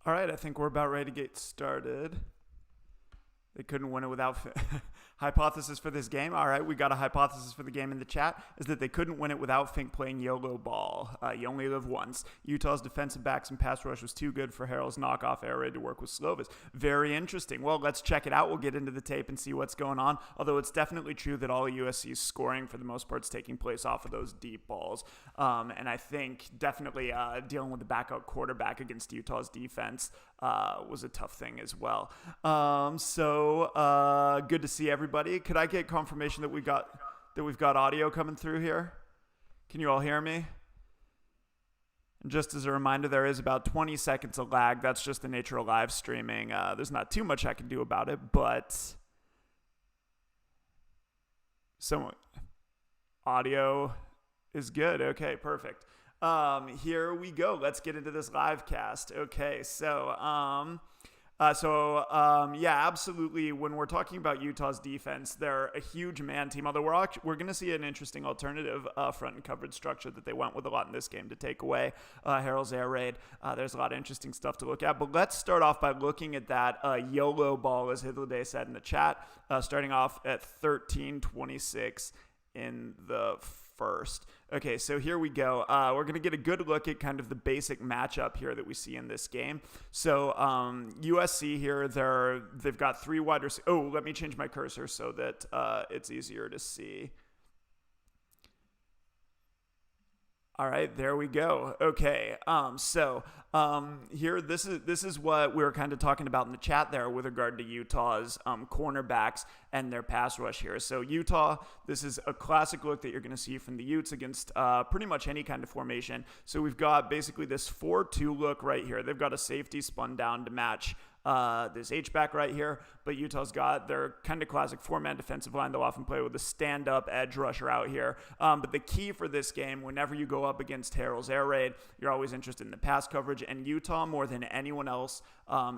All right, I think we're about ready to get started. They couldn't win it without hypothesis for this game. All right, we got a hypothesis for the game in the chat, is that they couldn't win it without Fink playing YOLO ball. You only live once. Utah's defensive backs and pass rush was too good for Harrell's knockoff air raid to work with Slovis. Very interesting. Well, let's check it out. We'll get into the tape and see what's going on. Although it's definitely true that all of USC's scoring, for the most part, is taking place off of those deep balls. And I think definitely dealing with the backup quarterback against Utah's defense was a tough thing as well. So good to see everybody. Could I get confirmation that we've got audio coming through here? Can you all hear me? And just as a reminder, there is about 20 seconds of lag. That's just the nature of live streaming. There's not too much I can do about it, but so audio is good. Okay, perfect. Here we go. Let's get into this live cast. Okay, so yeah, absolutely. When we're talking about Utah's defense, they're a huge man team. Although we're going to see an interesting alternative front and coverage structure that they went with a lot in this game to take away Harrell's air raid. There's a lot of interesting stuff to look at. But let's start off by looking at that YOLO ball, as Hitlerday said in the chat, starting off at 13:26 in the first. Okay, so here we go. We're going to get a good look at kind of the basic matchup here that we see in this game. So USC here, they've got three wide receivers. Oh, let me change my cursor so that it's easier to see. All right, there we go. Okay, here, this is what we were kind of talking about in the chat there with regard to Utah's cornerbacks and their pass rush here. So Utah, this is a classic look that you're going to see from the Utes against pretty much any kind of formation. So we've got basically this 4-2 look right here. They've got a safety spun down to match this H-back right here, but Utah's got their kind of classic four-man defensive line. They'll often play with a stand-up edge rusher out here. But the key for this game, whenever you go up against Harrell's air raid, you're always interested in the pass coverage, and Utah, more than anyone else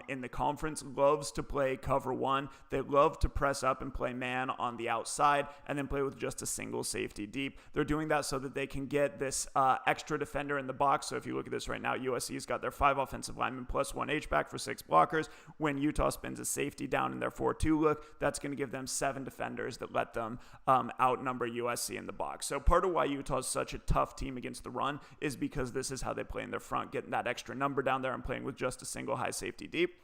in the conference, loves to play cover one. They love to press up and play man on the outside and then play with just a single safety deep. They're doing that so that they can get this extra defender in the box. So if you look at this right now, USC's got their 5 offensive linemen plus 1 H-back for 6 blockers. When Utah spins a safety down in their 4-2 look, that's going to give them 7 defenders that let them outnumber USC in the box. So part of why Utah is such a tough team against the run is because this is how they play in their front, getting that extra number down there and playing with just a single high safety deep.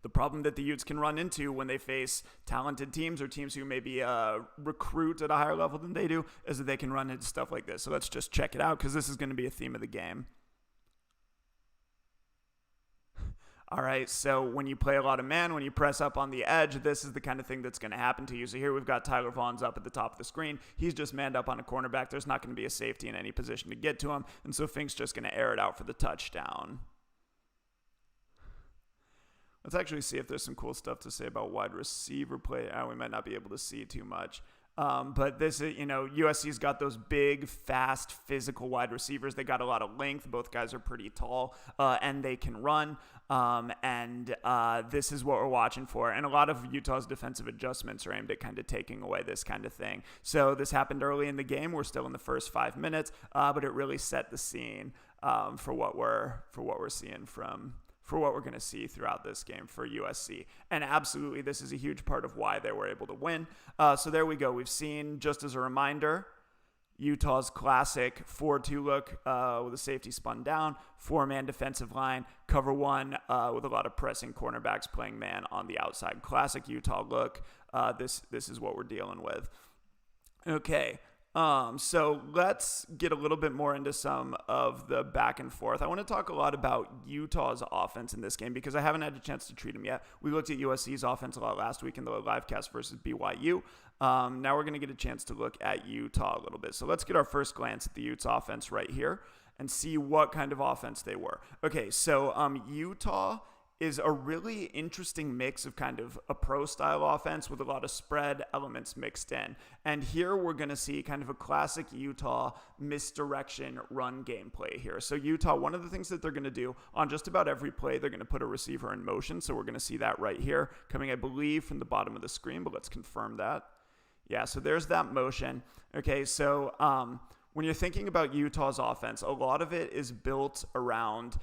The problem that the Utes can run into when they face talented teams or teams who maybe recruit at a higher level than they do is that they can run into stuff like this. So let's just check it out because this is going to be a theme of the game. All right, so when you play a lot of man, when you press up on the edge, this is the kind of thing that's going to happen to you. So here we've got Tyler Vaughn's up at the top of the screen. He's just manned up on a cornerback. There's not going to be a safety in any position to get to him, and so Fink's just going to air it out for the touchdown. Let's actually see if there's some cool stuff to say about wide receiver play. We might not be able to see too much. But this is, USC's got those big, fast, physical wide receivers. They got a lot of length. Both guys are pretty tall, and they can run. This is what we're watching for. And a lot of Utah's defensive adjustments are aimed at kind of taking away this kind of thing. So this happened early in the game. We're still in the first 5 minutes, but it really set the scene for what we're seeing for what we're going to see throughout this game for USC. And absolutely, this is a huge part of why they were able to win. So there we go. We've seen, just as a reminder, Utah's classic 4-2 look with a safety spun down, 4-man defensive line, cover one with a lot of pressing cornerbacks playing man on the outside. Classic Utah look. This is what we're dealing with. Okay. So let's get a little bit more into some of the back and forth. I want to talk a lot about Utah's offense in this game because I haven't had a chance to treat them yet. We looked at USC's offense a lot last week in the live cast versus BYU. Now we're going to get a chance to look at Utah a little bit. So let's get our first glance at the Utes offense right here and see what kind of offense they were. Okay, so Utah is a really interesting mix of kind of a pro-style offense with a lot of spread elements mixed in. And here we're going to see kind of a classic Utah misdirection run gameplay here. So Utah, one of the things that they're going to do on just about every play, they're going to put a receiver in motion. So we're going to see that right here coming, I believe, from the bottom of the screen, but let's confirm that. Yeah, so there's that motion. Okay, so when you're thinking about Utah's offense, a lot of it is built around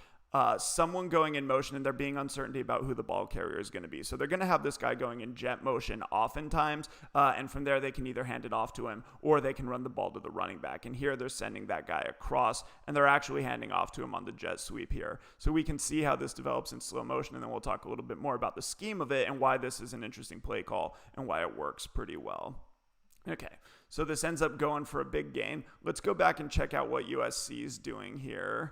someone going in motion and there being uncertainty about who the ball carrier is going to be. So they're going to have this guy going in jet motion oftentimes, and from there they can either hand it off to him or they can run the ball to the running back. And here they're sending that guy across, and they're actually handing off to him on the jet sweep here. So we can see how this develops in slow motion, and then we'll talk a little bit more about the scheme of it and why this is an interesting play call and why it works pretty well. Okay, so this ends up going for a big gain. Let's go back and check out what USC is doing here.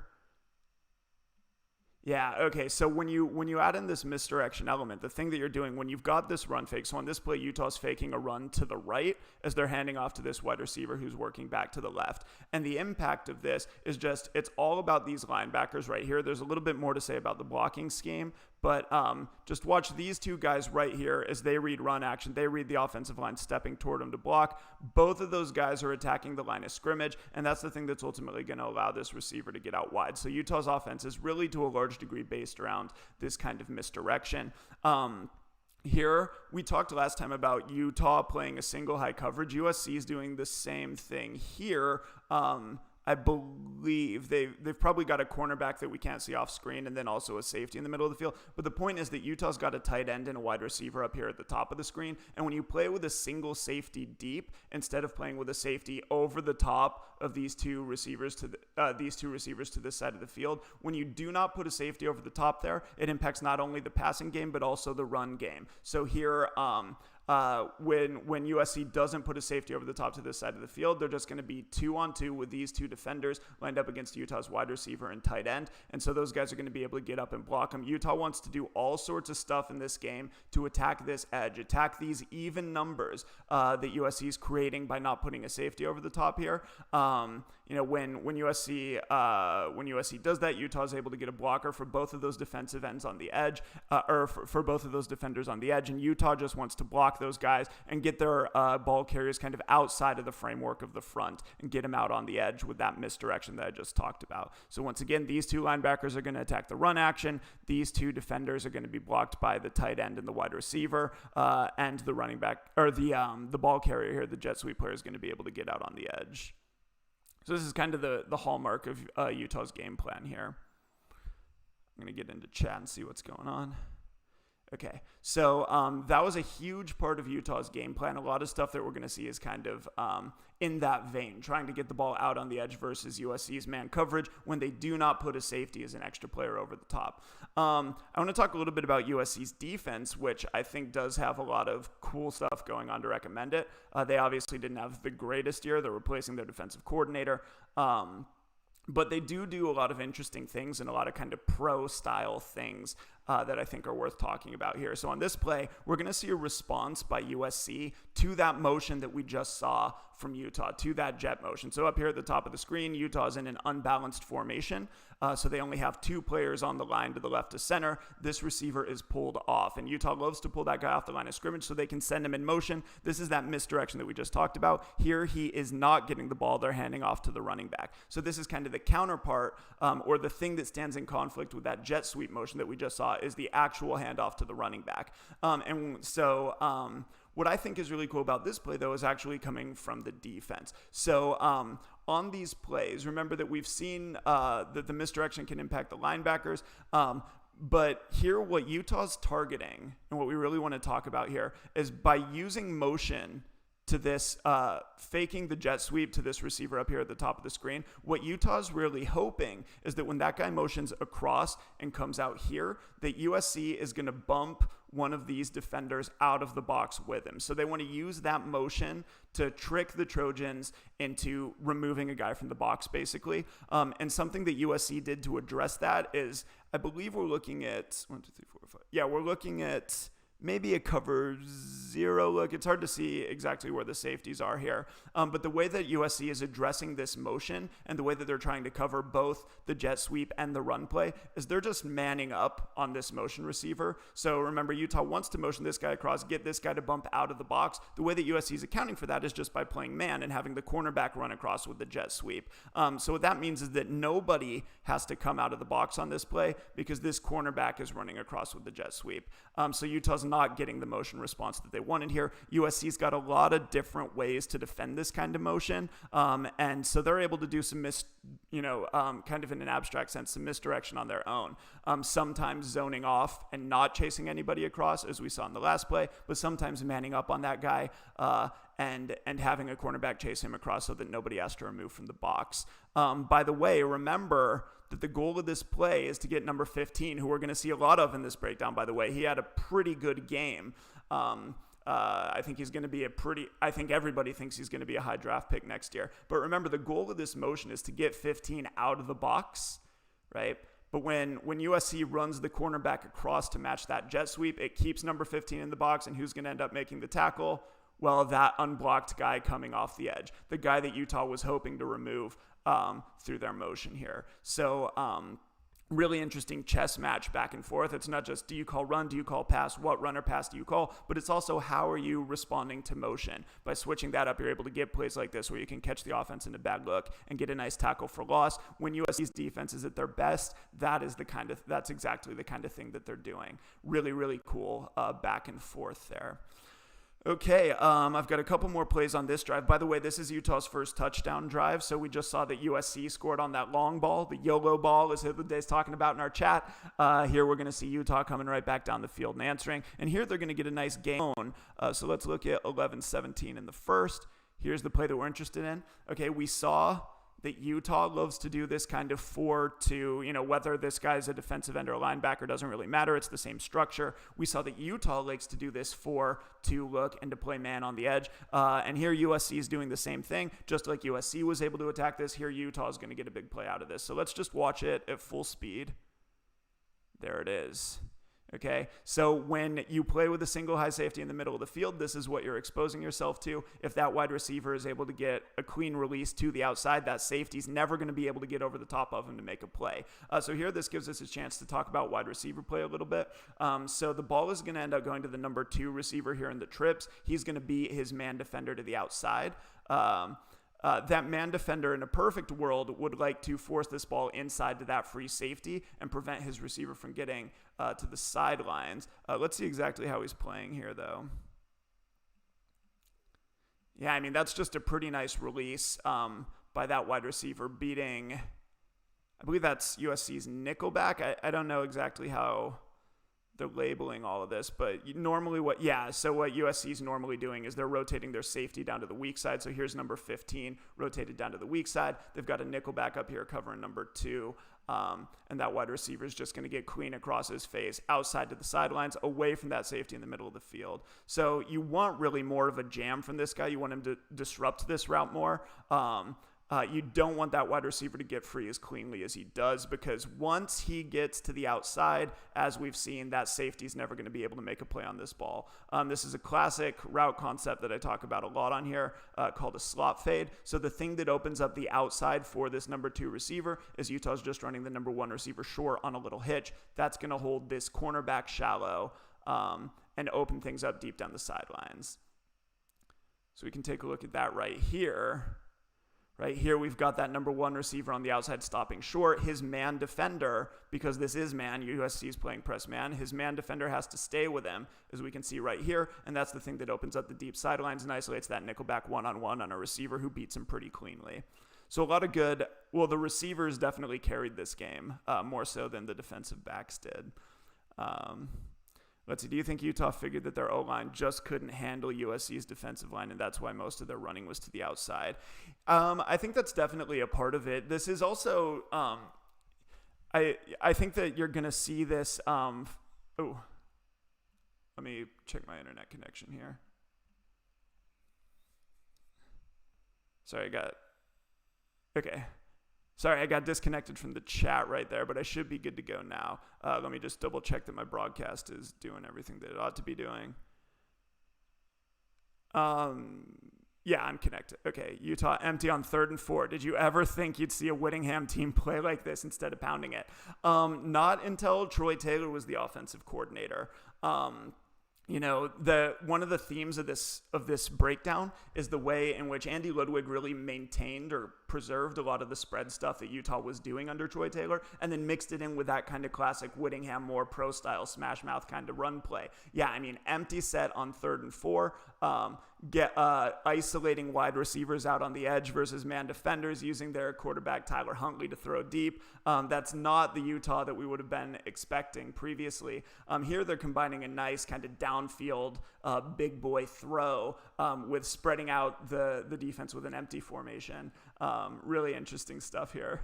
Yeah, okay, so when you add in this misdirection element, the thing that you're doing when you've got this run fake, so on this play, Utah's faking a run to the right as they're handing off to this wide receiver who's working back to the left. And the impact of this is just, it's all about these linebackers right here. There's a little bit more to say about the blocking scheme, but just watch these two guys right here as they read run action. They read the offensive line stepping toward them to block. Both of those guys are attacking the line of scrimmage, and that's the thing that's ultimately going to allow this receiver to get out wide. So Utah's offense is really, to a large degree, based around this kind of misdirection. Here, we talked last time about Utah playing a single high coverage. USC is doing the same thing here. I believe they've probably got a cornerback that we can't see off screen and then also a safety in the middle of the field. But the point is that Utah's got a tight end and a wide receiver up here at the top of the screen. And when you play with a single safety deep, instead of playing with a safety over the top of these two receivers to this side of the field, when you do not put a safety over the top there, it impacts not only the passing game but also the run game. So here, when USC doesn't put a safety over the top to this side of the field, they're just going to be 2-on-2 with these two defenders lined up against Utah's wide receiver and tight end. And so those guys are going to be able to get up and block them. Utah wants to do all sorts of stuff in this game to attack this edge, attack these even numbers that USC is creating by not putting a safety over the top here. When USC does that, Utah is able to get a blocker for both of those defensive ends on the edge, or for both of those defenders on the edge. And Utah just wants to block those guys and get their ball carriers kind of outside of the framework of the front and get them out on the edge with that misdirection that I just talked about. So once again, these two linebackers are going to attack the run action. These two defenders are going to be blocked by the tight end and the wide receiver, and the running back, or the ball carrier here, the jet sweep player, is going to be able to get out on the edge. So this is kind of the hallmark of Utah's game plan here. I'm going to get into chat and see what's going on. Okay, so that was a huge part of Utah's game plan. A lot of stuff that we're going to see is kind of in that vein, trying to get the ball out on the edge versus USC's man coverage when they do not put a safety as an extra player over the top. I want to talk a little bit about USC's defense, which I think does have a lot of cool stuff going on to recommend it. They obviously didn't have the greatest year. They're replacing their defensive coordinator. But they do a lot of interesting things and a lot of kind of pro-style things that I think are worth talking about here. So on this play, we're going to see a response by USC to that motion that we just saw from Utah, to that jet motion. So up here at the top of the screen, Utah's in an unbalanced formation. So they only have two players on the line to the left to center. This receiver is pulled off, and Utah loves to pull that guy off the line of scrimmage so they can send him in motion. This is that misdirection that we just talked about. Here he is not getting the ball. They're handing off to the running back. So this is kind of the counterpart, or the thing that stands in conflict with that jet sweep motion that we just saw, is the actual handoff to the running back. What I think is really cool about this play, though, is actually coming from the defense. So on these plays, remember that we've seen that the misdirection can impact the linebackers. But here, what Utah's targeting, and what we really want to talk about here, is by using motion to this, faking the jet sweep to this receiver up here at the top of the screen, what Utah's really hoping is that when that guy motions across and comes out here, that USC is going to bump one of these defenders out of the box with him. So they want to use that motion to trick the Trojans into removing a guy from the box, basically. And something that USC did to address that is, I believe we're looking at 1, 2, 3, 4, 5. Yeah, we're looking at maybe a cover 0 look. It's hard to see exactly where the safeties are here. But the way that USC is addressing this motion and the way that they're trying to cover both the jet sweep and the run play is they're just manning up on this motion receiver. So remember, Utah wants to motion this guy across, get this guy to bump out of the box. The way that USC is accounting for that is just by playing man and having the cornerback run across with the jet sweep. So what that means is that nobody has to come out of the box on this play because this cornerback is running across with the jet sweep. So Utah's Utah's not getting the motion response that they wanted here. USC's got a lot of different ways to defend this kind of motion, and so they're able to do some kind of in an abstract sense, some misdirection on their own. Sometimes zoning off and not chasing anybody across, as we saw in the last play, but sometimes manning up on that guy and having a cornerback chase him across so that nobody has to remove from the box. By the way, remember that the goal of this play is to get number 15, who we're going to see a lot of in this breakdown, by the way. He had a pretty good game. I think he's going to be I think everybody thinks he's going to be a high draft pick next year. But remember, the goal of this motion is to get 15 out of the box, right? But when USC runs the cornerback across to match that jet sweep, it keeps number 15 in the box, and who's going to end up making the tackle? Well, that unblocked guy coming off the edge, the guy that Utah was hoping to remove through their motion here. So really interesting chess match back and forth. It's not just, do you call run, do you call pass, what run or pass do you call, but it's also how are you responding to motion. By switching that up, you're able to get plays like this where you can catch the offense in a bad look and get a nice tackle for loss. When USC's defense is at their best, that's exactly the kind of thing that they're doing. Really, really cool back and forth there. Okay, I've got a couple more plays on this drive. By the way, this is Utah's first touchdown drive, so we just saw that USC scored on that long ball, the YOLO ball, as Hidlanday's talking about in our chat. Here we're going to see Utah coming right back down the field and answering, and here they're going to get a nice gain. So let's look at 11-17 in the first. Here's the play that we're interested in. Okay, we saw that Utah loves to do this kind of 4-2, whether this guy's a defensive end or a linebacker doesn't really matter. It's the same structure. We saw that Utah likes to do this 4-2 look and to play man on the edge. And here USC is doing the same thing. Just like USC was able to attack this, here Utah is going to get a big play out of this. So let's just watch it at full speed. There it is. Okay, so when you play with a single high safety in the middle of the field, this is what you're exposing yourself to. If that wide receiver is able to get a clean release to the outside, that safety's never going to be able to get over the top of him to make a play. So here, this gives us a chance to talk about wide receiver play a little bit. So the ball is going to end up going to the number 2 receiver here in the trips. He's going to be his man defender to the outside. That man defender in a perfect world would like to force this ball inside to that free safety and prevent his receiver from getting to the sidelines. Let's see exactly how he's playing here, though. Yeah, I mean, that's just a pretty nice release by that wide receiver beating, I believe that's USC's nickelback. I don't know exactly how they're labeling all of this, but normally what USC is normally doing is they're rotating their safety down to the weak side. So here's number 15 rotated down to the weak side. They've got a nickel back up here covering number 2. And that wide receiver is just going to get clean across his face outside to the sidelines, away from that safety in the middle of the field. So you want really more of a jam from this guy. You want him to disrupt this route more. You don't want that wide receiver to get free as cleanly as he does, because once he gets to the outside, as we've seen, that safety is never going to be able to make a play on this ball. This is a classic route concept that I talk about a lot on here called a slot fade. So the thing that opens up the outside for this number 2 receiver is Utah's just running the number 1 receiver short on a little hitch. That's going to hold this cornerback shallow and open things up deep down the sidelines. So we can take a look at that right here. Right here, we've got that number 1 receiver on the outside stopping short. His man defender, because this is man, USC is playing press man, his man defender has to stay with him, as we can see right here, and that's the thing that opens up the deep sidelines and isolates that nickelback one-on-one on a receiver who beats him pretty cleanly. So a lot of good, the receivers definitely carried this game, more so than the defensive backs did. Let's see, do you think Utah figured that their O-line just couldn't handle USC's defensive line, and that's why most of their running was to the outside? I think that's definitely a part of it. This is also, I think that you're going to see this. Let me check my internet connection here. Sorry, I got disconnected from the chat right there, but I should be good to go now. Let me just double check that my broadcast is doing everything that it ought to be doing. Yeah, I'm connected. Okay, Utah empty on 3rd and 4. Did you ever think you'd see a Whittingham team play like this instead of pounding it? Not until Troy Taylor was the offensive coordinator. one of the themes of this breakdown is the way in which Andy Ludwig really maintained or preserved a lot of the spread stuff that Utah was doing under Troy Taylor, and then mixed it in with that kind of classic Whittingham, more pro style smash mouth kind of run play. Yeah, I mean, empty set on 3rd and 4, isolating wide receivers out on the edge versus man defenders, using their quarterback Tyler Huntley to throw deep. That's not the Utah that we would have been expecting previously. Here they're combining a nice kind of downfield big boy throw with spreading out the defense with an empty formation. Really interesting stuff here.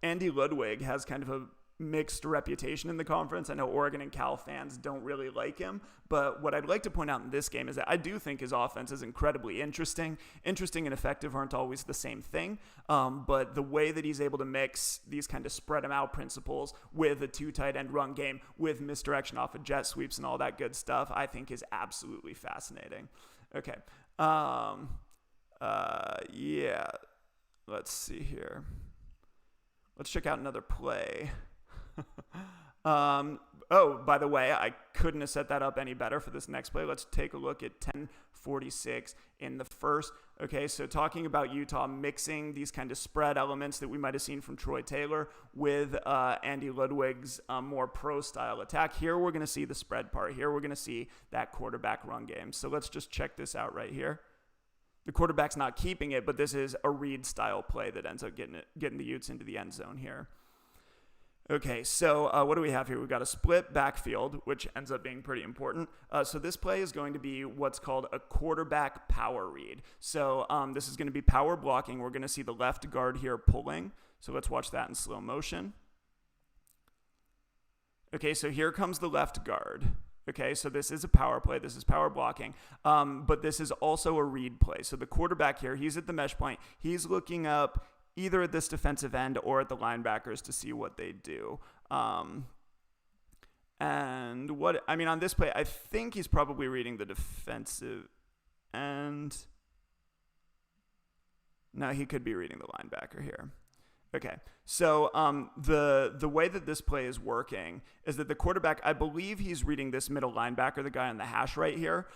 Andy Ludwig has kind of a mixed reputation in the conference. I know Oregon and Cal fans don't really like him, but what I'd like to point out in this game is that I do think his offense is incredibly interesting. Interesting and effective aren't always the same thing, but the way that he's able to mix these kind of spread them out principles with a 2 tight end run game, with misdirection off of jet sweeps and all that good stuff, I think is absolutely fascinating. Okay. Yeah. Let's see here. Let's check out another play. By the way, I couldn't have set that up any better for this next play. Let's take a look at 10:46 in the first. Okay, so talking about Utah mixing these kind of spread elements that we might have seen from Troy Taylor with Andy Ludwig's more pro-style attack. Here we're going to see the spread part. Here we're going to see that quarterback run game. So let's just check this out right here. The quarterback's not keeping it, but this is a read-style play that ends up getting the Utes into the end zone here. Okay, so what do we have here? We've got a split backfield, which ends up being pretty important. So this play is going to be what's called a quarterback power read. So this is going to be power blocking. We're going to see the left guard here pulling. So let's watch that in slow motion. Okay, so here comes the left guard. Okay, so this is a power play. This is power blocking. But this is also a read play. So the quarterback here, he's at the mesh point. He's looking up either at this defensive end or at the linebackers to see what they do. On this play, I think he's probably reading the defensive end. No, he could be reading the linebacker here. Okay, so the way that this play is working is that the quarterback, I believe he's reading this middle linebacker, the guy on the hash right here.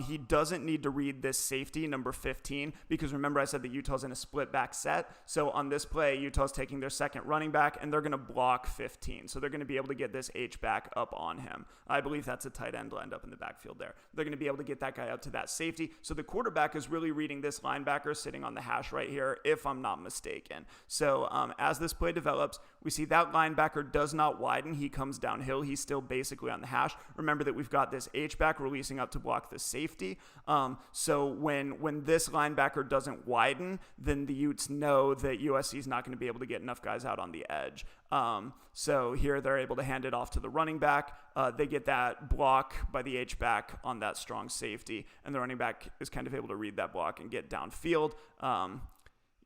He doesn't need to read this safety, number 15, because remember I said that Utah's in a split back set. So on this play, Utah's taking their second running back, and they're going to block 15. So they're going to be able to get this H-back up on him. I believe that's a tight end lined up in the backfield there. They're going to be able to get that guy up to that safety. So the quarterback is really reading this linebacker sitting on the hash right here, if I'm not mistaken. So as this play develops, we see that linebacker does not widen. He comes downhill. He's still basically on the hash. Remember that we've got this H-back releasing up to block the safety. So when this linebacker doesn't widen, then the Utes know that USC is not going to be able to get enough guys out on the edge. So here they're able to hand it off to the running back. They get that block by the H-back on that strong safety, and the running back is kind of able to read that block and get downfield.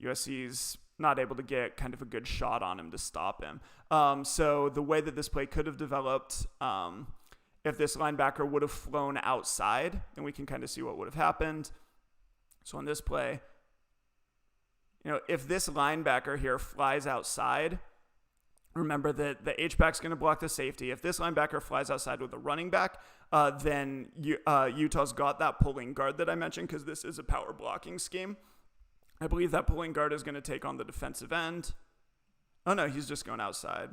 USC's not able to get kind of a good shot on him to stop him. So the way that this play could have developed, if this linebacker would have flown outside, then we can kind of see what would have happened. So on this play, if this linebacker here flies outside, remember that the H-back's going to block the safety. If this linebacker flies outside with a running back, then Utah's got that pulling guard that I mentioned, because this is a power blocking scheme. I believe that pulling guard is going to take on the defensive end. Oh, no, he's just going outside.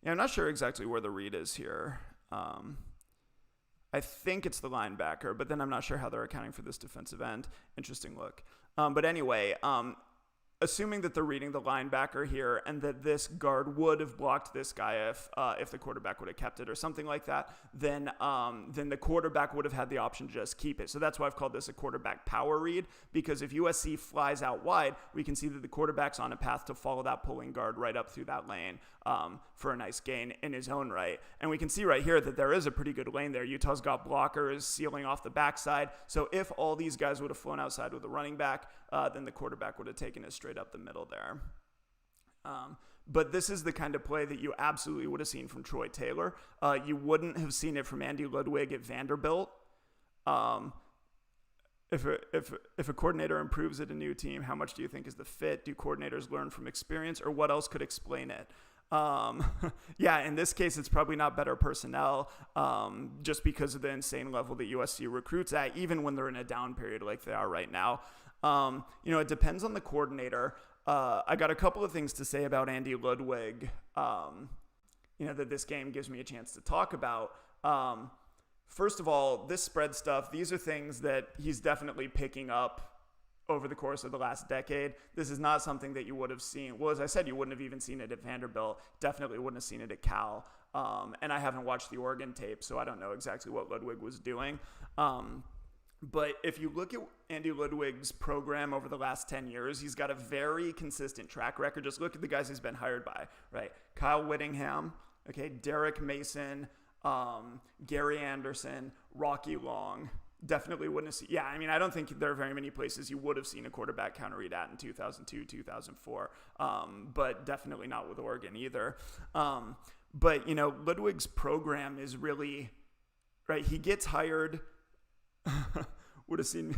Yeah, I'm not sure exactly where the read is here. I think it's the linebacker, but then I'm not sure how they're accounting for this defensive end. Interesting look. But anyway, assuming that they're reading the linebacker here and that this guard would have blocked this guy if the quarterback would have kept it or something like that, then the quarterback would have had the option to just keep it. So that's why I've called this a quarterback power read, because if USC flies out wide, we can see that the quarterback's on a path to follow that pulling guard right up through that lane for a nice gain in his own right. And we can see right here that there is a pretty good lane there. Utah's got blockers sealing off the backside. So if all these guys would have flown outside with a running back, then the quarterback would have taken it straight up the middle there. But this is the kind of play that you absolutely would have seen from Troy Taylor. You wouldn't have seen it from Andy Ludwig at Vanderbilt. If a coordinator improves at a new team, how much do you think is the fit? Do coordinators learn from experience, or what else could explain it? Yeah, in this case, it's probably not better personnel, just because of the insane level that USC recruits at, even when they're in a down period like they are right now. It depends on the coordinator. I got a couple of things to say about Andy Ludwig, that this game gives me a chance to talk about. First of all, this spread stuff, these are things that he's definitely picking up over the course of the last decade. This is not something that you would have seen. Well, as I said, you wouldn't have even seen it at Vanderbilt. Definitely wouldn't have seen it at Cal. And I haven't watched the Oregon tape, so I don't know exactly what Ludwig was doing. But if you look at Andy Ludwig's program over the last 10 years, he's got a very consistent track record. Just look at the guys he's been hired by, right? Kyle Whittingham, okay, Derek Mason, Gary Anderson, Rocky Long. Definitely wouldn't have seen. Yeah, I mean, I don't think there are very many places you would have seen a quarterback counter read at in 2002, 2004, but definitely not with Oregon either. But, Ludwig's program is really, right, he gets hired. Would have seen.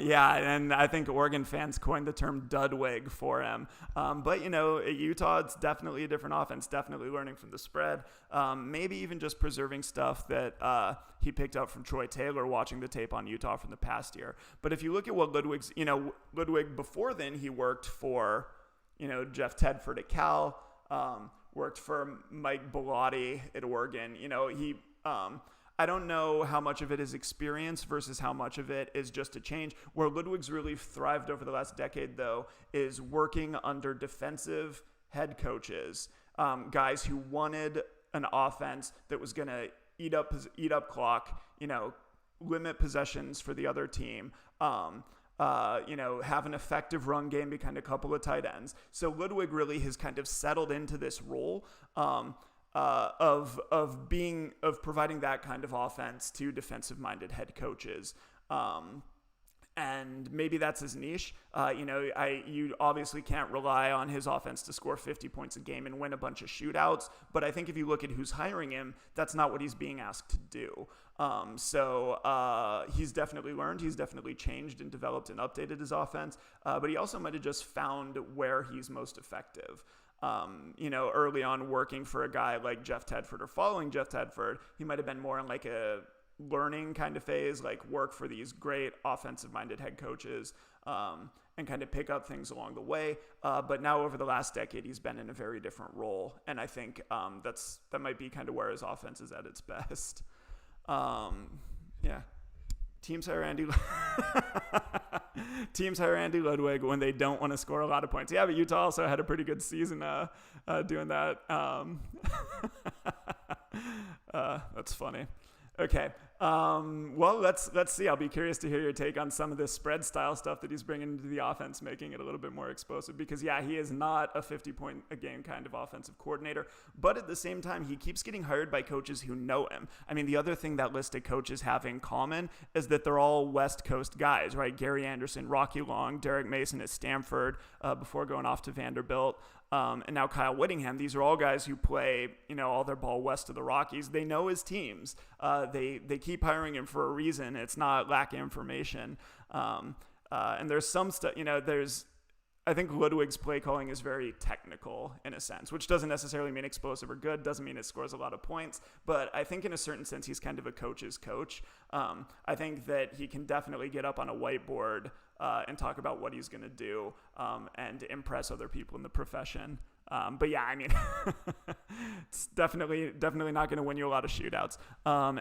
Yeah, and I think Oregon fans coined the term Dudwig for him. But, at Utah, it's definitely a different offense, definitely learning from the spread, maybe even just preserving stuff that he picked up from Troy Taylor watching the tape on Utah from the past year. But if you look at what Ludwig before then, he worked for, Jeff Tedford at Cal, worked for Mike Bellotti at Oregon. I don't know how much of it is experience versus how much of it is just a change. Where Ludwig's really thrived over the last decade, though, is working under defensive head coaches, guys who wanted an offense that was going to eat up clock, limit possessions for the other team, have an effective run game behind a couple of tight ends. So Ludwig really has kind of settled into this role of providing that kind of offense to defensive-minded head coaches. And maybe that's his niche. You obviously can't rely on his offense to score 50 points a game and win a bunch of shootouts. But I think if you look at who's hiring him, that's not what he's being asked to do. So he's definitely learned. He's definitely changed and developed and updated his offense. But he also might have just found where he's most effective. Early on working for a guy like Jeff Tedford or following Jeff Tedford, he might have been more in like a learning kind of phase, like work for these great offensive-minded head coaches and kind of pick up things along the way. But now over the last decade, he's been in a very different role. And I think that might be kind of where his offense is at its best. Yeah. Teams hire Andy Ludwig when they don't want to score a lot of points. Yeah, but Utah also had a pretty good season doing that. That's funny. Okay. Well, let's see. I'll be curious to hear your take on some of this spread style stuff that he's bringing into the offense, making it a little bit more explosive. Because, yeah, he is not a 50-point a game kind of offensive coordinator. But at the same time, he keeps getting hired by coaches who know him. I mean, the other thing that list of coaches have in common is that they're all West Coast guys, right? Gary Anderson, Rocky Long, Derek Mason at Stanford before going off to Vanderbilt. And now Kyle Whittingham. These are all guys who play, all their ball west of the Rockies. They know his teams. They keep hiring him for a reason. It's not lack of information. And there's some stuff, I think Ludwig's play calling is very technical in a sense, which doesn't necessarily mean explosive or good, doesn't mean it scores a lot of points, but I think in a certain sense he's kind of a coach's coach. I think that he can definitely get up on a whiteboard and talk about what he's going to do and impress other people in the profession. But yeah, I mean, it's definitely not going to win you a lot of shootouts.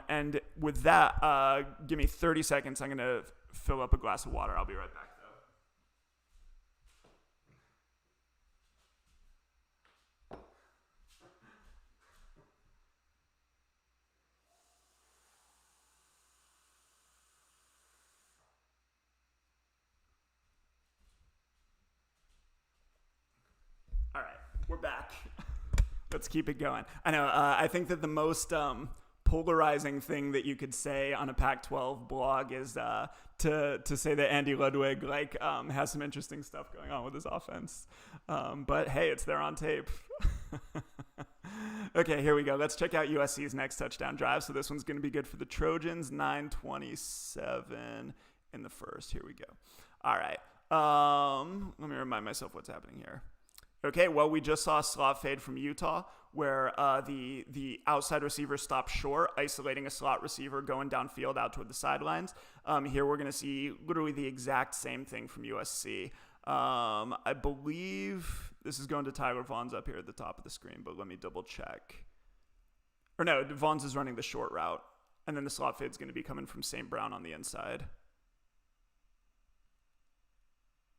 And with that, give me 30 seconds. I'm going to fill up a glass of water. I'll be right back. All right, we're back. Let's keep it going. I know, I think that the most polarizing thing that you could say on a Pac-12 blog is to say that Andy Ludwig has some interesting stuff going on with his offense. But hey, it's there on tape. Okay, here we go. Let's check out USC's next touchdown drive. So this one's going to be good for the Trojans, 9:27 in the first. Here we go. All right. Let me remind myself what's happening here. Okay, well, we just saw a slot fade from Utah where the outside receiver stopped short, isolating a slot receiver going downfield out toward the sidelines. Here we're going to see literally the exact same thing from USC. I believe this is going to Tyler Vaughn's up here at the top of the screen, but let me double check. Or no, Vaughn's is running the short route, and then the slot fade is going to be coming from St. Brown on the inside.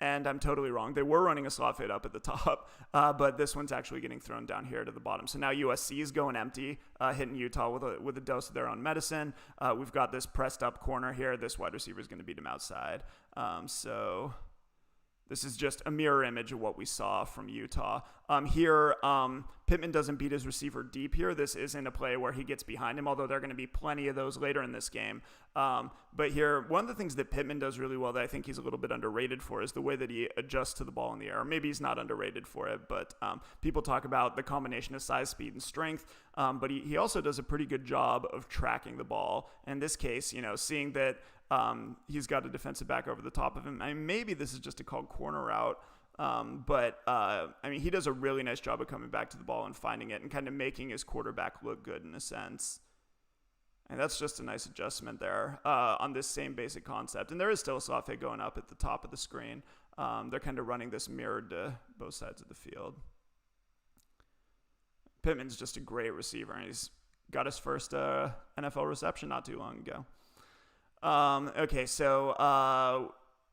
And I'm totally wrong. They were running a slot fade up at the top, but this one's actually getting thrown down here to the bottom. So now USC is going empty, hitting Utah with a dose of their own medicine. We've got this pressed up corner here. This wide receiver is going to beat him outside. So this is just a mirror image of what we saw from Utah. Here, Pittman doesn't beat his receiver deep here. This isn't a play where he gets behind him, although there are going to be plenty of those later in this game. But here, one of the things that Pittman does really well that I think he's a little bit underrated for is the way that he adjusts to the ball in the air. Maybe he's not underrated for it, but people talk about the combination of size, speed, and strength. But he also does a pretty good job of tracking the ball. In this case, seeing that he's got a defensive back over the top of him. I mean, maybe this is just a called corner route. But he does a really nice job of coming back to the ball and finding it and kind of making his quarterback look good in a sense. And that's just a nice adjustment there on this same basic concept. And there is still a slot fade going up at the top of the screen. They're kind of running this mirrored to both sides of the field. Pittman's just a great receiver, and he's got his first NFL reception not too long ago. Okay, so,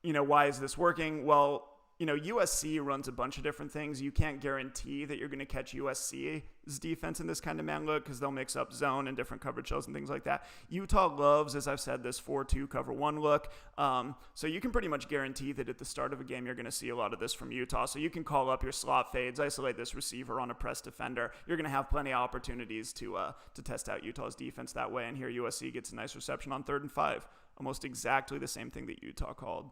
why is this working? Well, USC runs a bunch of different things. You can't guarantee that you're going to catch USC's defense in this kind of man look because they'll mix up zone and different coverage shells and things like that. Utah loves, as I've said, this 4-2 cover 1 look. So you can pretty much guarantee that at the start of a game, you're going to see a lot of this from Utah. So you can call up your slot fades, isolate this receiver on a press defender. You're going to have plenty of opportunities to test out Utah's defense that way. And here USC gets a nice reception on 3rd and 5. Almost exactly the same thing that Utah called.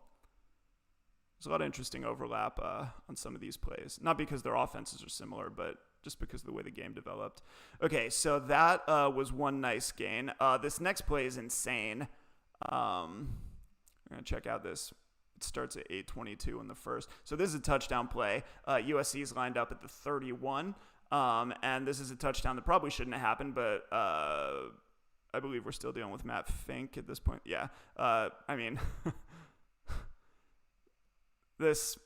There's a lot of interesting overlap on some of these plays. Not because their offenses are similar, but just because of the way the game developed. Okay, so that was one nice gain. This next play is insane. I'm going to check out this. It starts at 8:22 in the first. So this is a touchdown play. USC is lined up at the 31. And this is a touchdown that probably shouldn't have happened, but I believe we're still dealing with Matt Fink at this point. Yeah. This,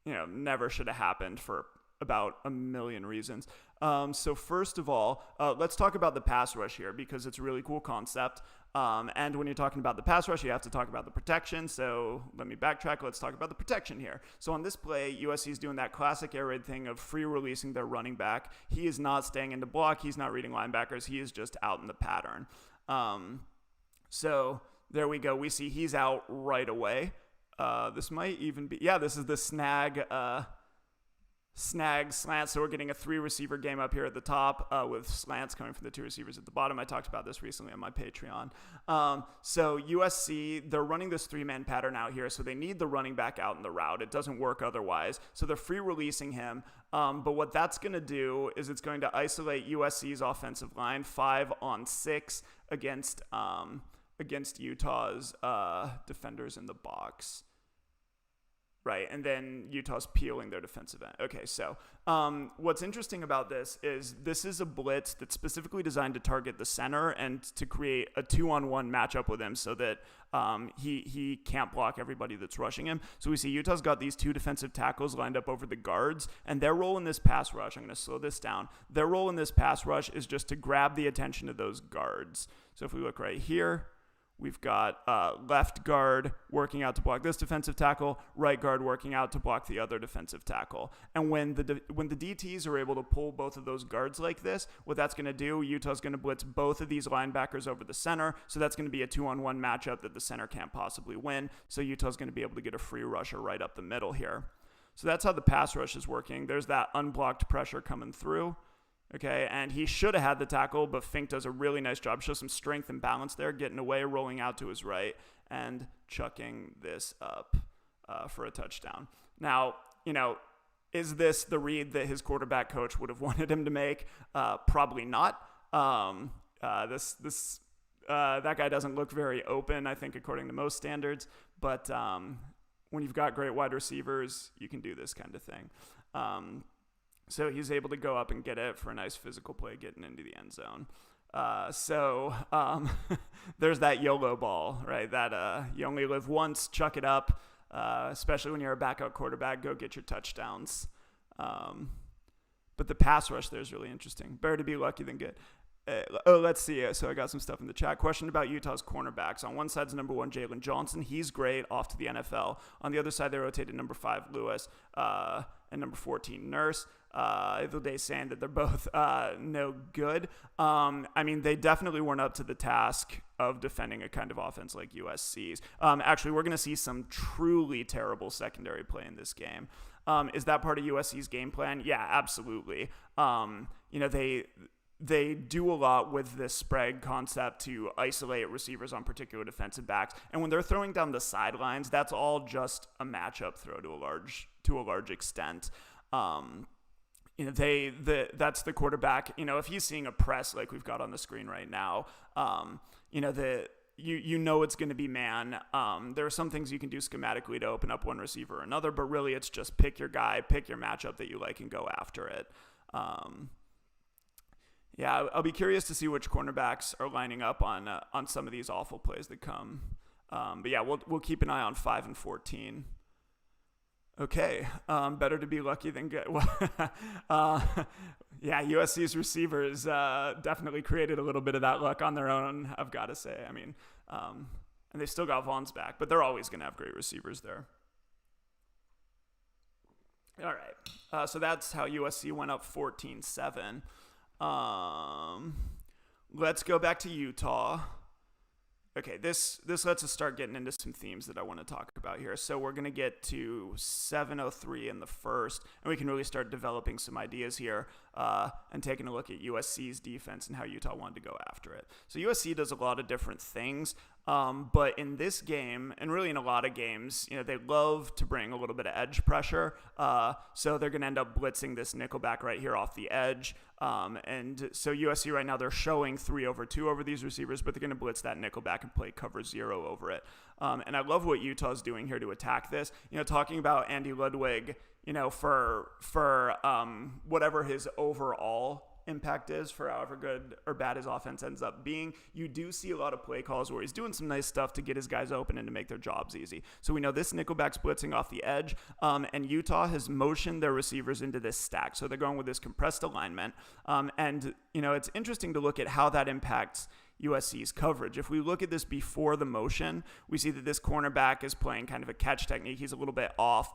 never should have happened for about a million reasons. So first of all, let's talk about the pass rush here because it's a really cool concept. And when you're talking about the pass rush, you have to talk about the protection. So let me backtrack. Let's talk about the protection here. So on this play, USC is doing that classic air raid thing of free releasing their running back. He is not staying in the block. He's not reading linebackers. He is just out in the pattern. So there we go. We see he's out right away. This might even be, this is the snag slant. So we're getting a 3-receiver game up here at the top with slants coming from the 2 receivers at the bottom. I talked about this recently on my Patreon. So USC, they're running this 3-man pattern out here. So they need the running back out in the route. It doesn't work otherwise. So they're free releasing him. But what that's going to do is it's going to isolate USC's offensive line 5-on-6 against Utah's defenders in the box. Right, and then Utah's peeling their defensive end. Okay, so what's interesting about this is a blitz that's specifically designed to target the center and to create a 2-on-1 matchup with him so that he can't block everybody that's rushing him. So we see Utah's got these 2 defensive tackles lined up over the guards, and their role in this pass rush, I'm going to slow this down, their role in this pass rush is just to grab the attention of those guards. So if we look right here, we've got left guard working out to block this defensive tackle, right guard working out to block the other defensive tackle. And when the DTs are able to pull both of those guards like this, what that's going to do, Utah's going to blitz both of these linebackers over the center. So that's going to be a 2-on-1 matchup that the center can't possibly win. So Utah's going to be able to get a free rusher right up the middle here. So that's how the pass rush is working. There's that unblocked pressure coming through. Okay, and he should have had the tackle, but Fink does a really nice job. Shows some strength and balance there, getting away, rolling out to his right, and chucking this up for a touchdown. Now, is this the read that his quarterback coach would have wanted him to make? Probably not. That guy doesn't look very open, I think, according to most standards. But when you've got great wide receivers, you can do this kind of thing. So he's able to go up and get it for a nice physical play getting into the end zone. There's that YOLO ball, right? That you only live once, chuck it up, especially when you're a backup quarterback, go get your touchdowns. But the pass rush there is really interesting. Better to be lucky than good. Let's see. So I got some stuff in the chat. Question about Utah's cornerbacks. On one side is number 1, Jalen Johnson. He's great, off to the NFL. On the other side, they rotated number 5, Lewis, and number 14, Nurse. Day saying that they're both no good. I mean, they definitely weren't up to the task of defending a kind of offense like USC's. Actually, we're going to see some truly terrible secondary play in this game. Is that part of USC's game plan? Yeah, absolutely. They do a lot with this spread concept to isolate receivers on particular defensive backs. And when they're throwing down the sidelines, that's all just a matchup throw to a large extent. That's the quarterback. If he's seeing a press like we've got on the screen right now, it's going to be man. There are some things you can do schematically to open up one receiver or another, but really it's just pick your guy, pick your matchup that you like, and go after it. I'll be curious to see which cornerbacks are lining up on some of these awful plays that come. We'll keep an eye on 5 and 14. Okay, better to be lucky than good. USC's receivers definitely created a little bit of that luck on their own, I've got to say. I mean, and they still got Vaughn's back, but they're always going to have great receivers there. All right, so that's how USC went up 14-7. Let's go back to Utah. Okay, this lets us start getting into some themes that I want to talk about here. So we're going to get to 7:03 in the first, and we can really start developing some ideas here and taking a look at USC's defense and how Utah wanted to go after it. So USC does a lot of different things, but in this game, and really in a lot of games, they love to bring a little bit of edge pressure. So they're going to end up blitzing this nickelback right here off the edge. And so USC right now, they're showing 3/2 over these receivers, but they're going to blitz that nickelback and play cover 0 over it. And I love what Utah's doing here to attack this. Talking about Andy Ludwig, for whatever his overall impact is, for however good or bad his offense ends up being, you do see a lot of play calls where he's doing some nice stuff to get his guys open and to make their jobs easy. So we know this nickelback's blitzing off the edge, and Utah has motioned their receivers into this stack. So they're going with this compressed alignment, and it's interesting to look at how that impacts USC's coverage. If we look at this before the motion, we see that this cornerback is playing kind of a catch technique. He's a little bit off.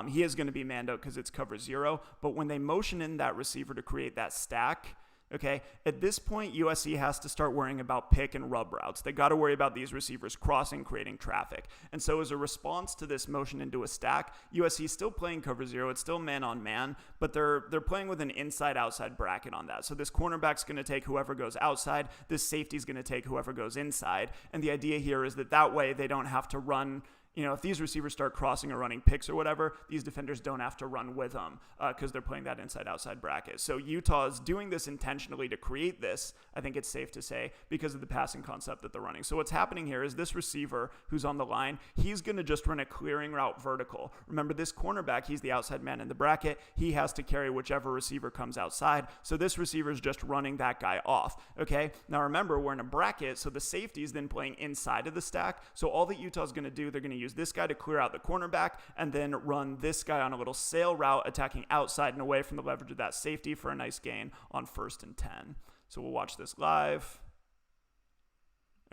He is going to be manned out because it's cover 0. But when they motion in that receiver to create that stack, okay, at this point, USC has to start worrying about pick and rub routes. They got to worry about these receivers crossing, creating traffic. And so as a response to this motion into a stack, USC is still playing cover 0. It's still man on man, but they're playing with an inside-outside bracket on that. So this cornerback's going to take whoever goes outside. This safety's going to take whoever goes inside. And the idea here is that way they don't have to run. If these receivers start crossing or running picks or whatever, these defenders don't have to run with them because they're playing that inside-outside bracket. So Utah is doing this intentionally to create this, I think it's safe to say, because of the passing concept that they're running. So what's happening here is this receiver who's on the line, he's going to just run a clearing route vertical. Remember, this cornerback, he's the outside man in the bracket. He has to carry whichever receiver comes outside. So this receiver is just running that guy off. Okay, now remember, we're in a bracket, so the safety is then playing inside of the stack. So all that Utah's going to do, they're going to use this guy to clear out the cornerback and then run this guy on a little sail route, attacking outside and away from the leverage of that safety for a nice gain on 1st and 10. So we'll watch this live.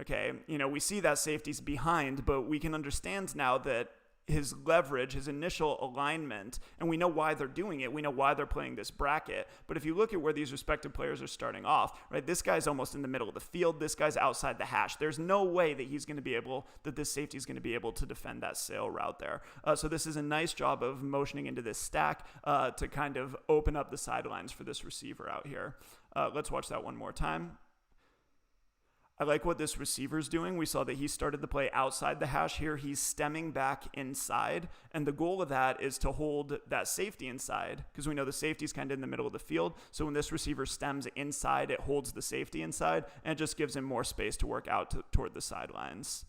Okay, we see that safety's behind, but we can understand now that his leverage, his initial alignment, and we know why they're doing it. We know why they're playing this bracket. But if you look at where these respective players are starting off, right, this guy's almost in the middle of the field. This guy's outside the hash. There's no way that this safety is going to be able to defend that sail route there. So this is a nice job of motioning into this stack to kind of open up the sidelines for this receiver out here. Let's watch that one more time. I like what this receiver's doing. We saw that he started the play outside the hash. Here he's stemming back inside, and the goal of that is to hold that safety inside, because we know the safety's kind of in the middle of the field. So when this receiver stems inside, it holds the safety inside, and it just gives him more space to work out toward the sidelines.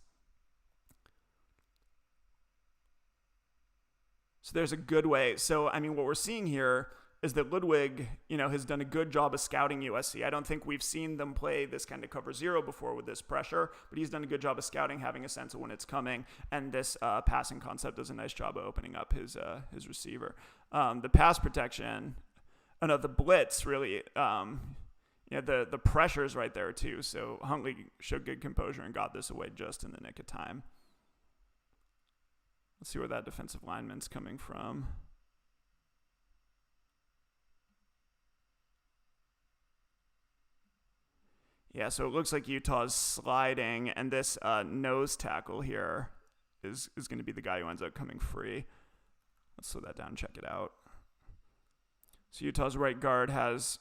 So there's a good way. So, I mean, what we're seeing here is that Ludwig, has done a good job of scouting USC. I don't think we've seen them play this kind of cover zero before with this pressure, but he's done a good job of scouting, having a sense of when it's coming. And this passing concept does a nice job of opening up his receiver. The pass protection, the blitz really, the pressure's right there too. So Huntley showed good composure and got this away just in the nick of time. Let's see where that defensive lineman's coming from. Yeah, so it looks like Utah's sliding, and this nose tackle here is going to be the guy who ends up coming free. Let's slow that down and check it out. So Utah's right guard has